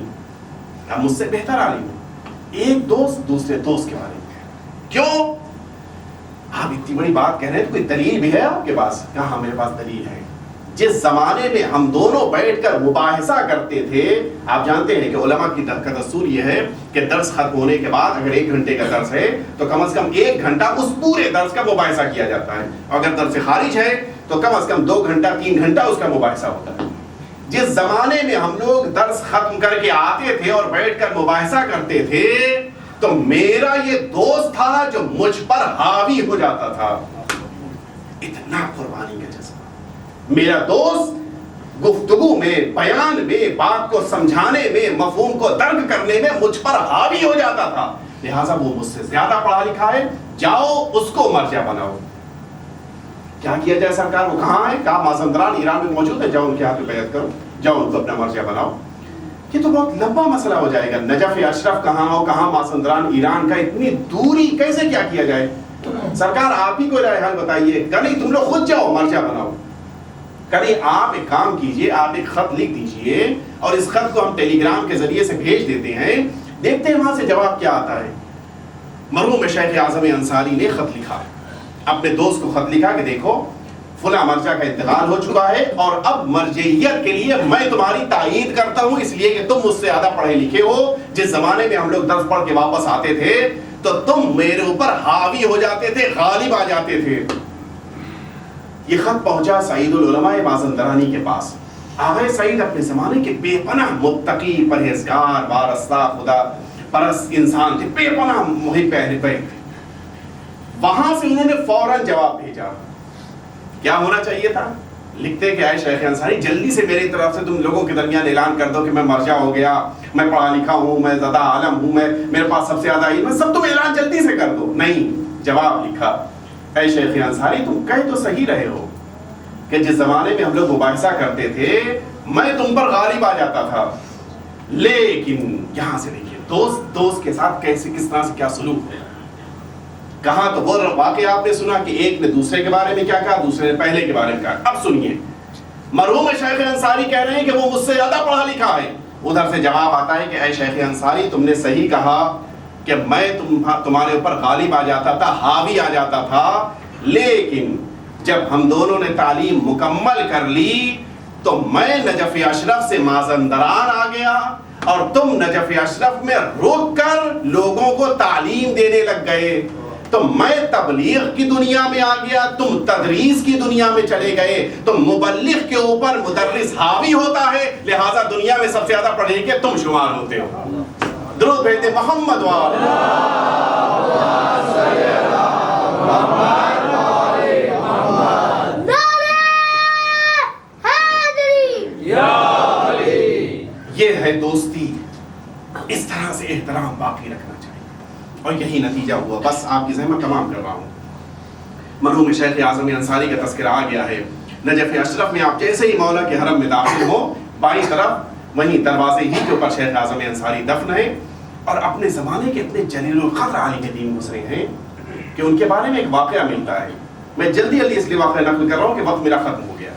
کہا مجھ سے بہتر عالم ہے. ایک دوست دوسرے دوست کے بارے میں. کیوں؟ آپ اتنی بڑی بات کہہ رہے ہیں تو کوئی دلیل بھی ہے آپ کے پاس؟ کہاں میرے پاس دلیل ہے. جس زمانے میں ہم دونوں بیٹھ کر مباحثہ کرتے تھے، آپ جانتے ہیں کہ علماء کی کا دستور یہ ہے کہ درس ختم ہونے کے بعد اگر 1 گھنٹے کا درس ہے تو کم از کم 1 گھنٹہ اس پورے درس کا مباحثہ کیا جاتا ہے. اگر درس خارج ہے تو کم از کم 2 گھنٹہ 3 گھنٹہ اس کا مباحثہ ہوتا ہے. جس زمانے میں ہم لوگ درس ختم کر کے آتے تھے اور بیٹھ کر مباحثہ کرتے تھے، تو میرا یہ دوست تھا جو مجھ پر حاوی ہو جاتا تھا. اتنا قربانی کا جذبہ. میرا دوست گفتگو میں، بیان میں، بات کو سمجھانے میں، مفہوم کو درک کرنے میں مجھ پر حاوی ہو جاتا تھا. لہٰذا وہ مجھ سے زیادہ پڑھا لکھا ہے، جاؤ اس کو مرجع بناؤ. کیا کیا جائے سرکار؟ وہ کہاں ہے؟ کہا مازندران ایران میں موجود ہے، جاؤ ان کے ہاتھ میں بیعت کرو، جاؤ ان کو اپنا مرجع بناؤ. یہ تو بہت لمبا مسئلہ ہو جائے گا. نجف اشرف کہاں ہو، کہاں مازندران ایران کا، اتنی دوری کیسے کیا کیا جائے؟ سرکار آپ ہی کوئی رائے حل بتائیے. کہ نہیں تم لوگ خود جاؤ مرجع بناؤ. کہ نہیں آپ ایک کام کیجئے، آپ ایک خط لکھ دیجئے اور اس خط کو ہم ٹیلی گرام کے ذریعے سے بھیج دیتے ہیں، دیکھتے ہیں وہاں سے جواب کیا آتا ہے. مرحوم شیخ اعظم انصاری نے خط لکھا، اپنے دوست کو خط لکھا کہ دیکھو فلاں مرجع کا انتقال ہو چکا ہے اور اب مرجعیت کے لیے میں تمہاری تائید کرتا ہوں، اس لیے کہ تم مجھ سے زیادہ پڑھے لکھے ہو. جس زمانے میں ہم لوگ درس پڑھ کے واپس آتے تھے تو تم میرے اوپر حاوی ہو جاتے تھے، غالب آ جاتے تھے. یہ خط پہنچا سعید العلماء مازندرانی کے پاس. آغا سعید اپنے زمانے کے بے پناہ متقی، پرہیزگار، وارستہ، خدا پرست انسان تھے، بے پناہ محب اہل بیت. وہاں سے انہوں نے فوراً جواب بھیجا. کیا ہونا چاہیے تھا؟ لکھتے کہ اے شیخ انصاری جلدی سے میری طرف سے تم لوگوں کے درمیان اعلان کر دو کہ میں مرجع ہو گیا، میں پڑھا لکھا ہوں، میں زیادہ عالم ہوں، میرے پاس سب سے زیادہ علم ہے، سب تم اعلان جلدی سے کر دو. نہیں، جواب لکھا اے شیخ انصاری تم کہہ تو صحیح رہے ہو کہ جس زمانے میں ہم لوگ مباحثہ کرتے تھے میں تم پر غالب آ جاتا تھا، لیکن یہاں سے دیکھیے دوست کے ساتھ کیسے کس طرح سے کیا سلوک ہے. کہاں تو وہ واقعہ آپ نے سنا کہ ایک نے دوسرے کے بارے میں کیا کہا، دوسرے نے پہلے کے بارے میں کہا. اب سنیے، مرحوم شیخ انصاری کہہ رہے ہیں کہ وہ مجھ سے زیادہ پڑھا لکھا ہے. ادھر سے جواب آتا ہے کہ اے شیخ انصاری تم نے صحیح کہا کہ میں تمہارے اوپر غالب آ جاتا تھا، حاوی آ جاتا تھا، لیکن جب ہم دونوں نے تعلیم مکمل کر لی تو میں نجف اشرف سے مازندران آ گیا اور تم نجف اشرف میں رک کر لوگوں کو تعلیم دینے لگ گئے. تو میں تبلیغ کی دنیا میں آ گیا، تم تدریس کی دنیا میں چلے گئے. تو مبلغ کے اوپر مدرس حاوی ہوتا ہے، لہٰذا دنیا میں سب سے زیادہ پڑھے لکھے تم شمار ہوتے ہو. درود بھیجتے محمد یہ ہے دوستی. اس طرح سے احترام باقی رکھنا چاہیے اور یہی نتیجہ ہوا. بس آپ کی زحمت تمام کر رہا ہوں. مرحوم شیخ اعظم انصاری کا تذکرہ آ گیا ہے. نجف اشرف میں آپ جیسے ہی مولا کے حرم میں داخل ہو، بائیں طرف وہیں دروازے ہی کے اوپر شیخ اعظم انصاری دفن ہے. اور اپنے زمانے کے اتنے جلیل القدر عالم دین گزرے ہیں کہ ان کے بارے میں ایک واقعہ ملتا ہے. میں جلدی اس لیے واقعہ نقل کر رہا ہوں کہ وقت میرا ختم ہو گیا.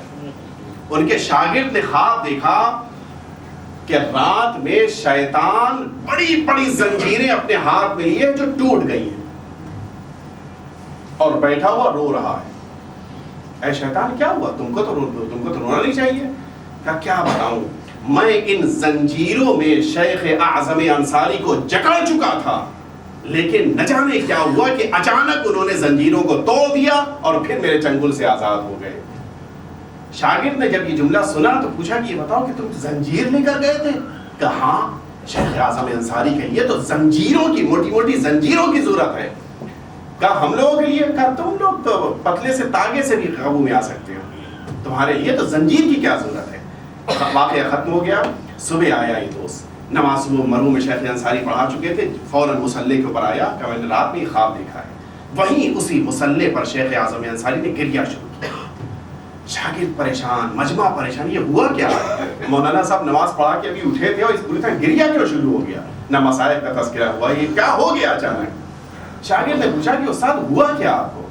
ان کے شاگرد نے خواب دیکھا کہ رات میں شیطان بڑی بڑی زنجیریں اپنے ہاتھ میں لیے جو ٹوٹ گئی ہیں اور بیٹھا ہوا رو رہا ہے. اے شیطان کیا ہوا؟ تم کو تو رونا نہیں چاہیے. کیا بتاؤں، میں ان زنجیروں میں شیخ اعظم انصاری کو جکڑ چکا تھا، لیکن نہ جانے کیا ہوا کہ اچانک انہوں نے زنجیروں کو توڑ دیا اور پھر میرے چنگل سے آزاد ہو گئے. شاگرد نے جب یہ جملہ سنا تو پوچھا کہ یہ بتاؤ کہ تم زنجیر لے کر گئے تھے؟ کہاں؟ شیخ اعظم انصاری کے لیے تو زنجیروں کی، موٹی موٹی زنجیروں کی ضرورت ہے. کہا ہم لوگوں کے لیے؟ کہا تم لوگ تو پتلے سے تاگے سے بھی قابو میں آ سکتے ہو، تمہارے لیے تو زنجیر کی کیا ضرورت ہے. واقعہ ختم ہو گیا. صبح آیا یہ دوست، نماز صبح مرحوم شیخ انصاری پڑھا چکے تھے، فوراً مصلی کے اوپر آیا کہ میں نے رات میں خواب دیکھا ہے. وہیں اسی مصلی پر شیخ اعظم انصاری نے گریہ شروع کیا. شاگرد پریشان، مجمع پریشان، یہ ہوا کیا؟ مولانا صاحب نماز پڑھا کے ابھی اٹھے تھے اور اس پوری طرح گریہ کیوں شروع ہو گیا؟ نہ مسائل کا تذکرہ ہوا، یہ کیا ہو گیا اچانک؟ شاگرد نے پوچھا کہ استاد ہوا کیا آپ کو؟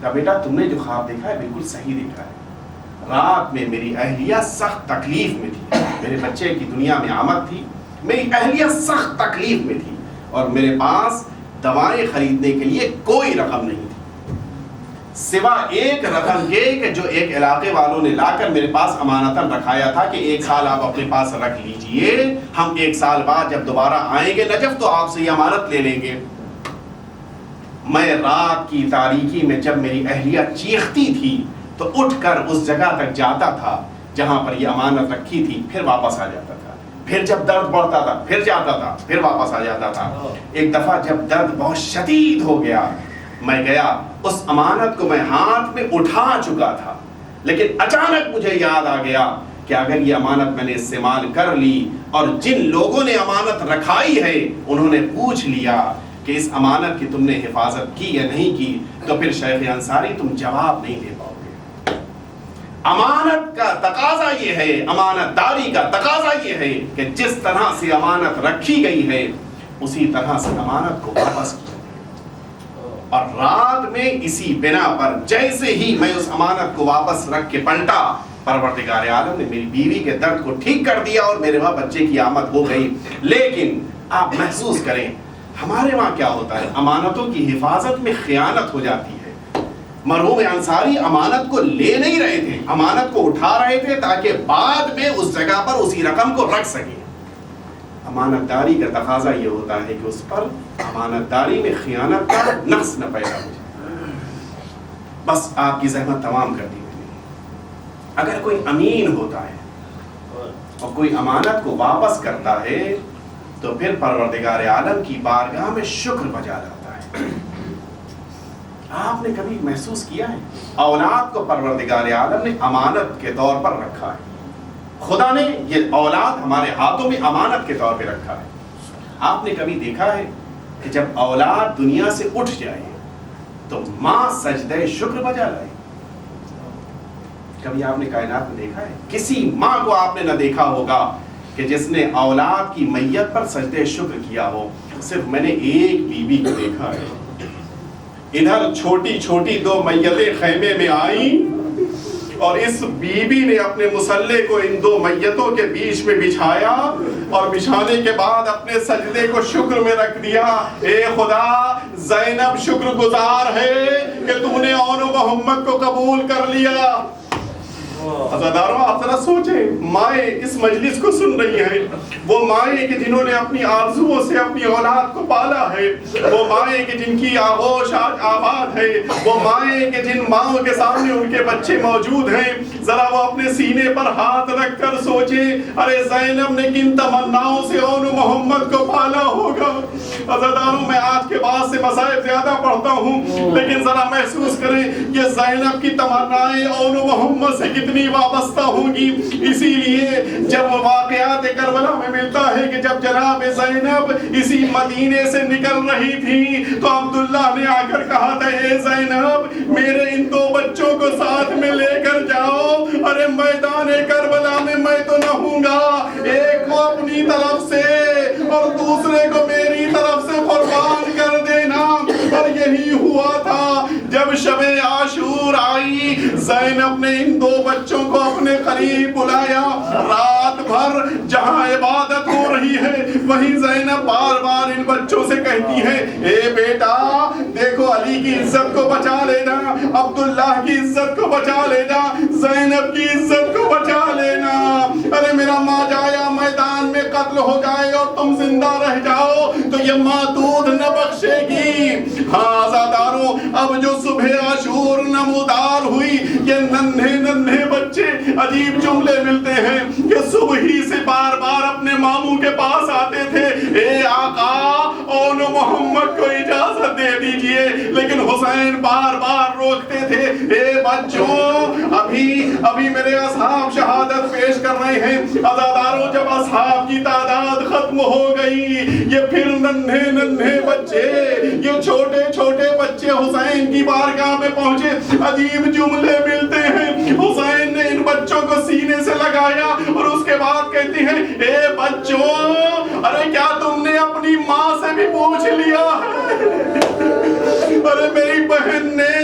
کہا بیٹا تم نے جو خواب دیکھا ہے بالکل صحیح دیکھا ہے. رات میں میری اہلیہ سخت تکلیف میں تھی، میرے بچے کی دنیا میں آمد تھی، میری اہلیہ سخت تکلیف میں تھی اور میرے پاس دوائیں خریدنے کے لیے کوئی رقم نہیں تھی سوا ایک رقم کے کہ جو ایک علاقے والوں نے لا کر میرے پاس امانتاً رکھایا تھا کہ 1 سال آپ اپنے پاس رکھ لیجئے، ہم 1 سال بعد جب دوبارہ آئیں گے نجف تو آپ سے یہ امانت لے لیں گے. میں رات کی تاریکی میں جب میری اہلیہ چیختی تھی تو اٹھ کر اس جگہ تک جاتا تھا جہاں پر یہ امانت رکھی تھی، پھر واپس آ جاتا تھا. پھر جب درد بڑھتا تھا پھر جاتا تھا پھر واپس آ جاتا تھا. ایک دفعہ جب درد بہت شدید ہو گیا, میں گیا, اس امانت کو میں ہاتھ میں اٹھا چکا تھا, لیکن اچانک مجھے یاد آ گیا کہ اگر یہ امانت میں نے استعمال کر لی اور جن لوگوں نے امانت رکھائی ہے انہوں نے پوچھ لیا کہ اس امانت کی تم نے حفاظت کی یا نہیں کی, تو پھر شیخ انصاری تم جواب نہیں دے پاؤ گے. امانت کا تقاضا یہ ہے, امانت داری کا تقاضا یہ ہے کہ جس طرح سے امانت رکھی گئی ہے اسی طرح سے امانت کو واپس کیا. اور رات میں اسی بنا پر جیسے ہی میں اس امانت کو واپس رکھ کے پلٹا, پروردگار عالم نے میری بیوی کے درد کو ٹھیک کر دیا اور میرے وہاں بچے کی آمد ہو گئی. لیکن آپ محسوس کریں ہمارے وہاں کیا ہوتا ہے, امانتوں کی حفاظت میں خیانت ہو جاتی ہے. مرحوم انصاری امانت کو لے نہیں رہے تھے, امانت کو اٹھا رہے تھے تاکہ بعد میں اس جگہ پر اسی رقم کو رکھ سکیں. امانت داری کا تقاضا یہ ہوتا ہے کہ اس پر امانت داری میں خیانت کا نقص نہ پیدا ہو جائے. بس آپ کی زحمت تمام کر دی. اگر کوئی امین ہوتا ہے اور کوئی امانت کو واپس کرتا ہے تو پھر پروردگار عالم کی بارگاہ میں شکر بجا لاتا ہے. آپ نے کبھی محسوس کیا ہے اولاد کو پروردگار عالم نے امانت کے طور پر رکھا ہے. خدا نے یہ اولاد ہمارے ہاتھوں میں امانت کے طور پہ رکھا ہے. آپ نے کبھی دیکھا ہے کہ جب اولاد دنیا سے اٹھ جائے تو ماں سجدہ شکر بجا لائے؟ کبھی آپ نے کائنات میں دیکھا ہے؟ کسی ماں کو آپ نے نہ دیکھا ہوگا کہ جس نے اولاد کی میت پر سجدہ شکر کیا ہو. صرف میں نے ایک بیوی کو دیکھا ہے. ادھر چھوٹی چھوٹی دو میتیں خیمے میں آئیں اور اس بیوی نے اپنے مصلے کو ان دو میتوں کے بیچ میں بچھایا اور بچھانے کے بعد اپنے سجدے کو شکر میں رکھ دیا. اے خدا, زینب شکر گزار ہے کہ تم نے اون محمد کو قبول کر لیا. عزاداروں آپ ذرا سوچیں, مائیں اس مجلس کو سن رہی ہیں, وہ مائیں کہ جنہوں نے اپنی آرزوؤں سے اپنی اولاد کو پالا ہے, وہ مائیں کہ جن کی آغوش آج آباد ہے, وہ مائیں کہ جن ماؤں کے سامنے ان کے بچے موجود ہیں. ذرا وہ اپنے سینے پر ہاتھ رکھ کر سوچیں, ارے زینب نے کن تمناؤں سے اون محمد کو پالا ہوگا. عزاداروں میں آج کے بعد سے مصائب زیادہ پڑھتا ہوں, لیکن ذرا محسوس کریں یہ زینب کی تمنائیں اون محمد سے کتنی وابستہ ہوں گی. اسی لیے جب واقعات کربلا میں ملتا ہے کہ جب جناب زینب اسی مدینے سے نکل رہی تھی تو عبداللہ نے آ کر کہا تھا, اے زینب میرے ان دو بچوں کو ساتھ میں لے کر جاؤ, ارے میدان کربلا میں میں تو نہ ہوں گا, ایک کو اپنی طرف سے اور دوسرے کو میری طرف سے قربان کر دینا. اور یہی ہوا تھا جب شب عاشور آئی, زینب نے ان دو بچوں کو اپنے قریب بلایا. رات بھر جہاں عبادت ہو رہی ہے وہیں زینب بار بار ان بچوں سے کہتی ہے, اے بیٹا دیکھو علی کی عزت کو بچا لینا, عبداللہ کی عزت کو بچا لینا, زینب کی عزت کو بچا لینا. ارے میرا ماں جایا میدان میں قتل ہو جائے اور تم زندہ رہ جاؤ تو یہ ماں دودھ نہ بخشے گی. ہاں عزاداروں, اب جو صبح عاشور نمودار ہوئی, یہ ننھے ننھے بچے عجیب جملے ملتے ہیں کہ صبح ہی سے بار بار اپنے ماموں کے پاس آتے تھے, اے آقا اون محمد کو اجازت دے دیجئے, لیکن حسین بار بار روکتے تھے, اے بچوں ابھی میرے اصحاب شہادت پیش کر رہے ہیں. عزاداروں جب اصحاب کی تعداد ختم ہو گئی, یہ پھر ننھے ننھے بچے, یہ چھوٹے چھوٹے بچے حسین کی بارگاہ میں پہنچے. عجیب جملے ملتے ہیں, حسین نے ان بچوں کو سینے سے لگایا اور اس کے بعد کہتی ہیں, اے بچوں ارے کیا تم نے اپنی ماں سے بھی پوچھ لیا ہے؟ ارے میری بہن نے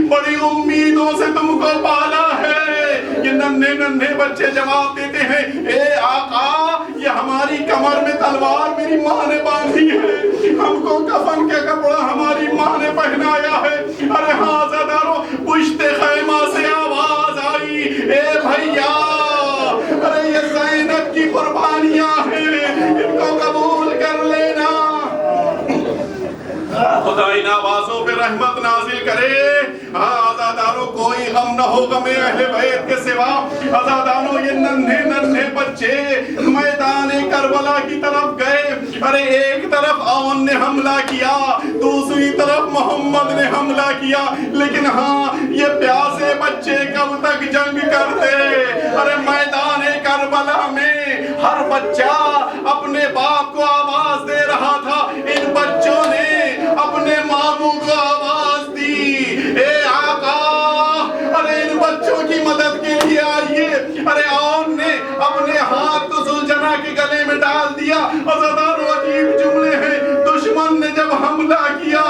بڑی امیدوں سے تم کو پالا ہے. یہ ننھے ننھے بچے جواب دیتے ہیں, اے آقا یہ ہماری کمر میں تلوار میری ماں نے باندھی ہے, ہم کو کفن کے کپڑا ہماری ماں نے پہنایا ہے. ارے ہاں عزاداروں, پشت خیمہ سے آواز آئی, اے بھیا ارے یہ زینب کی قربانیاں ہیں, ان کو قبول کر لینا. خدا ان آوازوں پہ رحمت نازل کرے. ہاں عزاداروں, کوئی غم نہ ہوگا میں اہل بیت کے سوا. آزادانوں یہ ننھے ننھے بچے میدان کربلا کی طرف گئے. ارے ایک طرف عون نے حملہ کیا, دوسری طرف محمد نے حملہ کیا, لیکن ہاں یہ پیاسے بچے کب تک جنگ کرتے. ارے میدان کربلا میں ہر بچہ اپنے باپ کو آواز دے رہا تھا, ان بچوں نے اپنے ماموں کو آواز دی, اے آقا ارے ان بچوں کی مدد کے لیے آئیے. ارے عون نے اپنے ہاتھ کو زلجنا کے گلے میں ڈال دیا. عزیزانو عجیب جملے ہیں, دشمن نے جب حملہ کیا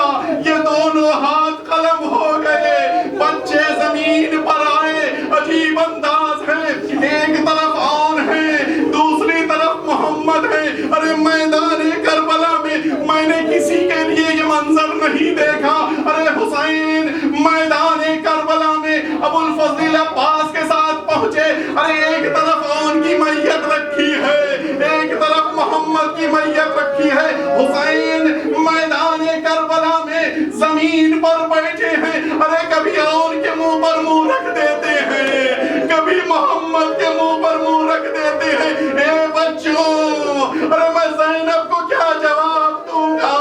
یہ دونوں ہاتھ قلم ہو گئے, بچے زمین پر آئے. عجیب انداز ہے, ایک طرف عون ہے دوسری طرف محمد ہے. ارے میدان کربلا میں نے کسی کے لیے یہ منظر نہیں دیکھا. ارے حسین میدان کربلا میں ابو الفضل عباس کے ساتھ پہنچے. ارے ایک طرف عون کی میت رکھی ہے, ایک طرف محمد کی میت رکھی ہے. حسین میدان کربلا میں زمین پر بیٹھے ہیں. ارے کبھی عون کے منہ پر منہ رکھ دیتے ہیں, کبھی محمد کے منہ پر منہ رکھ دیتے ہیں. اے بچوں, ارے میں زینب کو کیا جواب دوں گا؟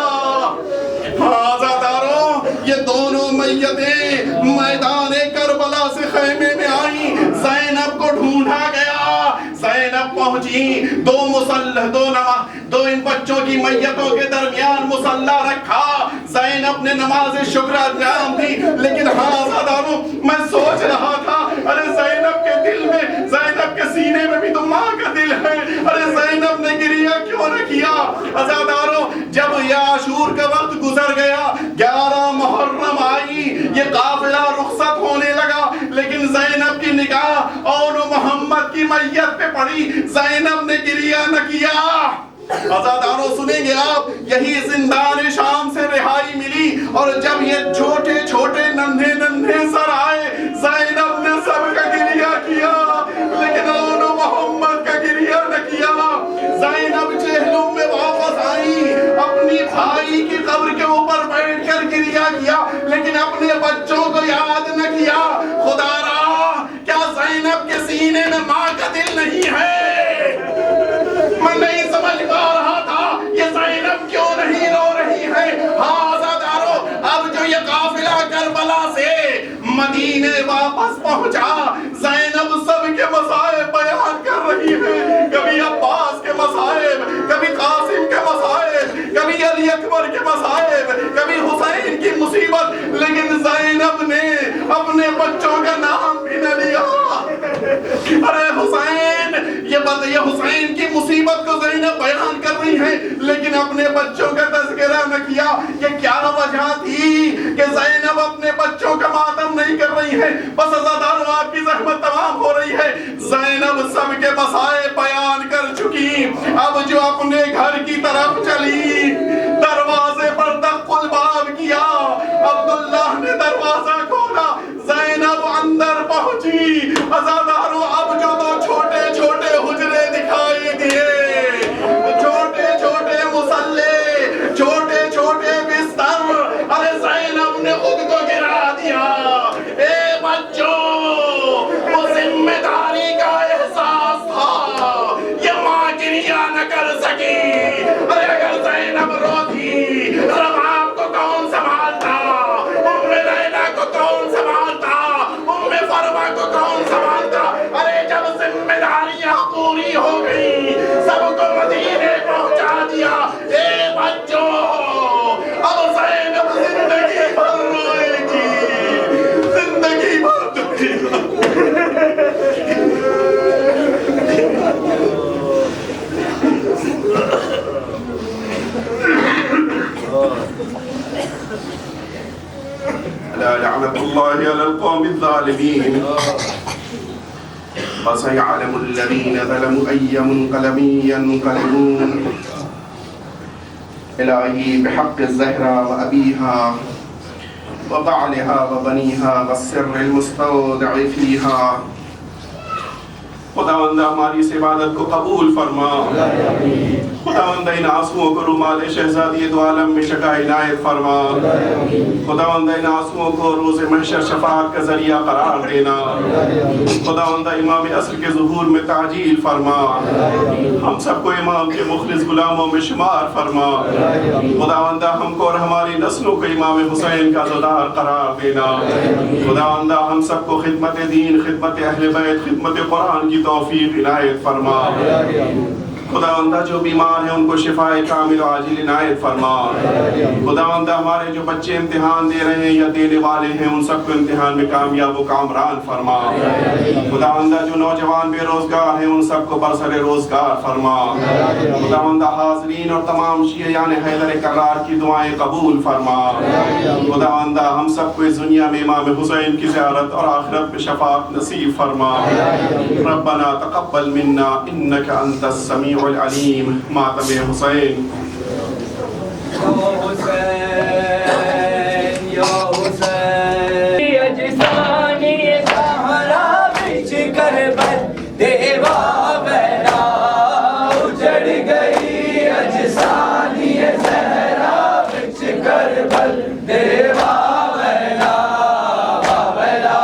آزاداروں یہ دونوں میتیں میدان کربلا سے خیمے میں آئیں. زینب کو ڈھونڈا گیا, زینب پہنچی, دو ان بچوں کی میتوں کے درمیان مصلی رکھا. زینب نے نماز شکر انجام دی. لیکن ہاں آزاداروں میں سوچ رہا تھا, ارے زینب کے دل میں, زینب کے سینے میں بھی تو ماں کا دل ہے. ارے زینب نے گریہ کیوں نہ کیا؟ عزاداروں جب یہ عاشور کا وقت گزر گیا, 11 محرم آئی, یہ قافلہ رخصت ہونے لگا, لیکن زینب کی نگاہ اور محمد کی میت پہ پڑی. زینب نے گریہ نہ کیا. عزاداروں سنیں گے آپ, یہی زندان شام سے رہائی ملی, اور جب یہ چھوٹے چھوٹے ننھے ننھے سر آئے, زینب نے سب کا گریہ کیا, لیکن انہوں محمد کا گریہ نہ کیا. زینب چہلم میں واپس آئی, اپنی بھائی کی قبر کے اوپر بیٹھ کر گریہ کیا, لیکن اپنے بچوں کو یاد نہ کیا. خدا را, کیا زینب کے سینے میں ماں کا دل نہیں ہے؟ میں نہیں سمجھ پا رہا تھا یہ زینب کیوں نہیں رو رہی ہے. ہاں عزادارو, اب جو یہ قافلہ کربلا سے مدینے واپس پہنچا, زینب سب کے مصائب بیان کر رہی ہے. کبھی عباس کے مصائب, کبھی قاسم کے مصائب, کبھی علی اکبر کے مصائب, کبھی حسین کی مصیبت, لیکن زینب نے اپنے بچوں کا نام بھی نہ لیا. ارے حسین, یہ حسین کی مصیبت کو زینب بیان کر رہی ہے, لیکن اپنے بچوں کا تذکرہ نہ کیا. یہ کیا وجہ تھی کہ زینب اپنے بچوں کا ماتم نہیں کر رہی ہے؟ بس عزاداروں آپ کی زحمت تمام ہو رہی ہے. زینب سب کے مصائب بیان کر چکی, اب جو اپنے گھر کی طرف چلی, دروازے پر دق الباب کیا, عبداللہ نے دروازہ کھولا, زینب اندر پہنچی. عزاداروں اب جو دو چھوٹے چھوٹے حجرے دکھائی دیے, چھوٹے چھوٹے مصلے, چھوٹے چھوٹے بستر, ارے زینب نے خود کو گرا دیا. اے بچوں, وہ ذمہ داری کا احساس تھا, یہ ماں گریہ نہ کر سکی. ارے اگر زینب روتی, رباب کو کون سنبھالتا, ام لیلا کو کون سنبھالتا, ام فروا کو کون سنبھالتا. ارے جب ذمہ داریاں پوری ہو گئی, سب کو مدینے پہنچا دیا. اے بچوں, اب زینب زندگی بھر روئے گی, زندگی بھر دکھی. لعنة الله على القوم الظالمين. فسيعلم الذين ظلموا أي منقلب ينقلبون. إلهي بحق الزهراء وأبيها وبعلها وبنيها والسر المستودع فيها خداوند ہماری اس عبادت کو قبول فرما. خداوند ان آنسوؤں کو رومال شہزادی دو عالم میں شکا عنایت فرما. خداوند ان آنسوؤں کو روز محشر شفاعت کا ذریعہ قرار دینا. خداوند امام عصر کے ظہور میں تعجیل فرما. ہم سب کو امام کے مخلص غلاموں میں شمار فرما. خداوند ہم کو اور ہماری نسلوں کو امام حسین کا زادار قرار دینا. خداوند ہم سب کو خدمت دین، خدمت اہل بیت، خدمت قرآن کی توفیق عنایت فرما. خداوندہ جو بیمار ہیں ان کو شفاء کامل و عاجل عنایت فرما. خداوندہ ہمارے جو بچے امتحان دے رہے ہیں یا دینے والے ہیں ان سب کو امتحان میں کامیاب و کامران فرما. خداوندہ جو نوجوان بے روزگار ہیں ان سب کو برسر روزگار فرما. خداوندہ حاضرین اور تمام شیعیان حیدر کرار کی دعائیں قبول فرما. خداوندہ ہم سب کو اس دنیا میں امام حسین کی زیارت اور آخرت میں شفاعت نصیب فرما. ربنا تقبل منا انک انت السمیع العلیم. ماتم حسین. یا حسین اجسانی سہرا بچ کربل دیوا بہنا اجڑ گئی. اجسانی سہرا بچ کربل دیوا بہنا باولا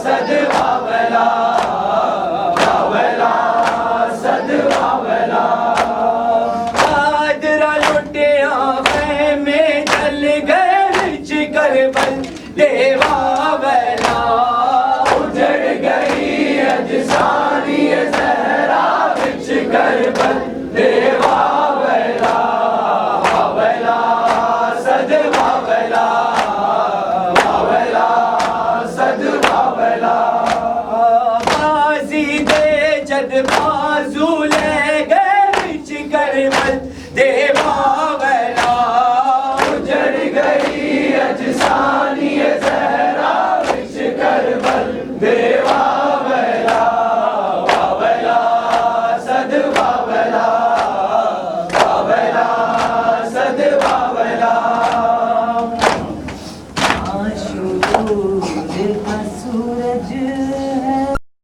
صد باولا باولا صد باولا. آدرا لٹیا میں جل گئے بچ کربل دیوا بہنا اجڑ گئی. اجسانی زہرا بچ کربل دیوا بہنا باولا صد باولا باولا صد باولا. بازی دے جد بازو لے گئے بچ کربل دیوا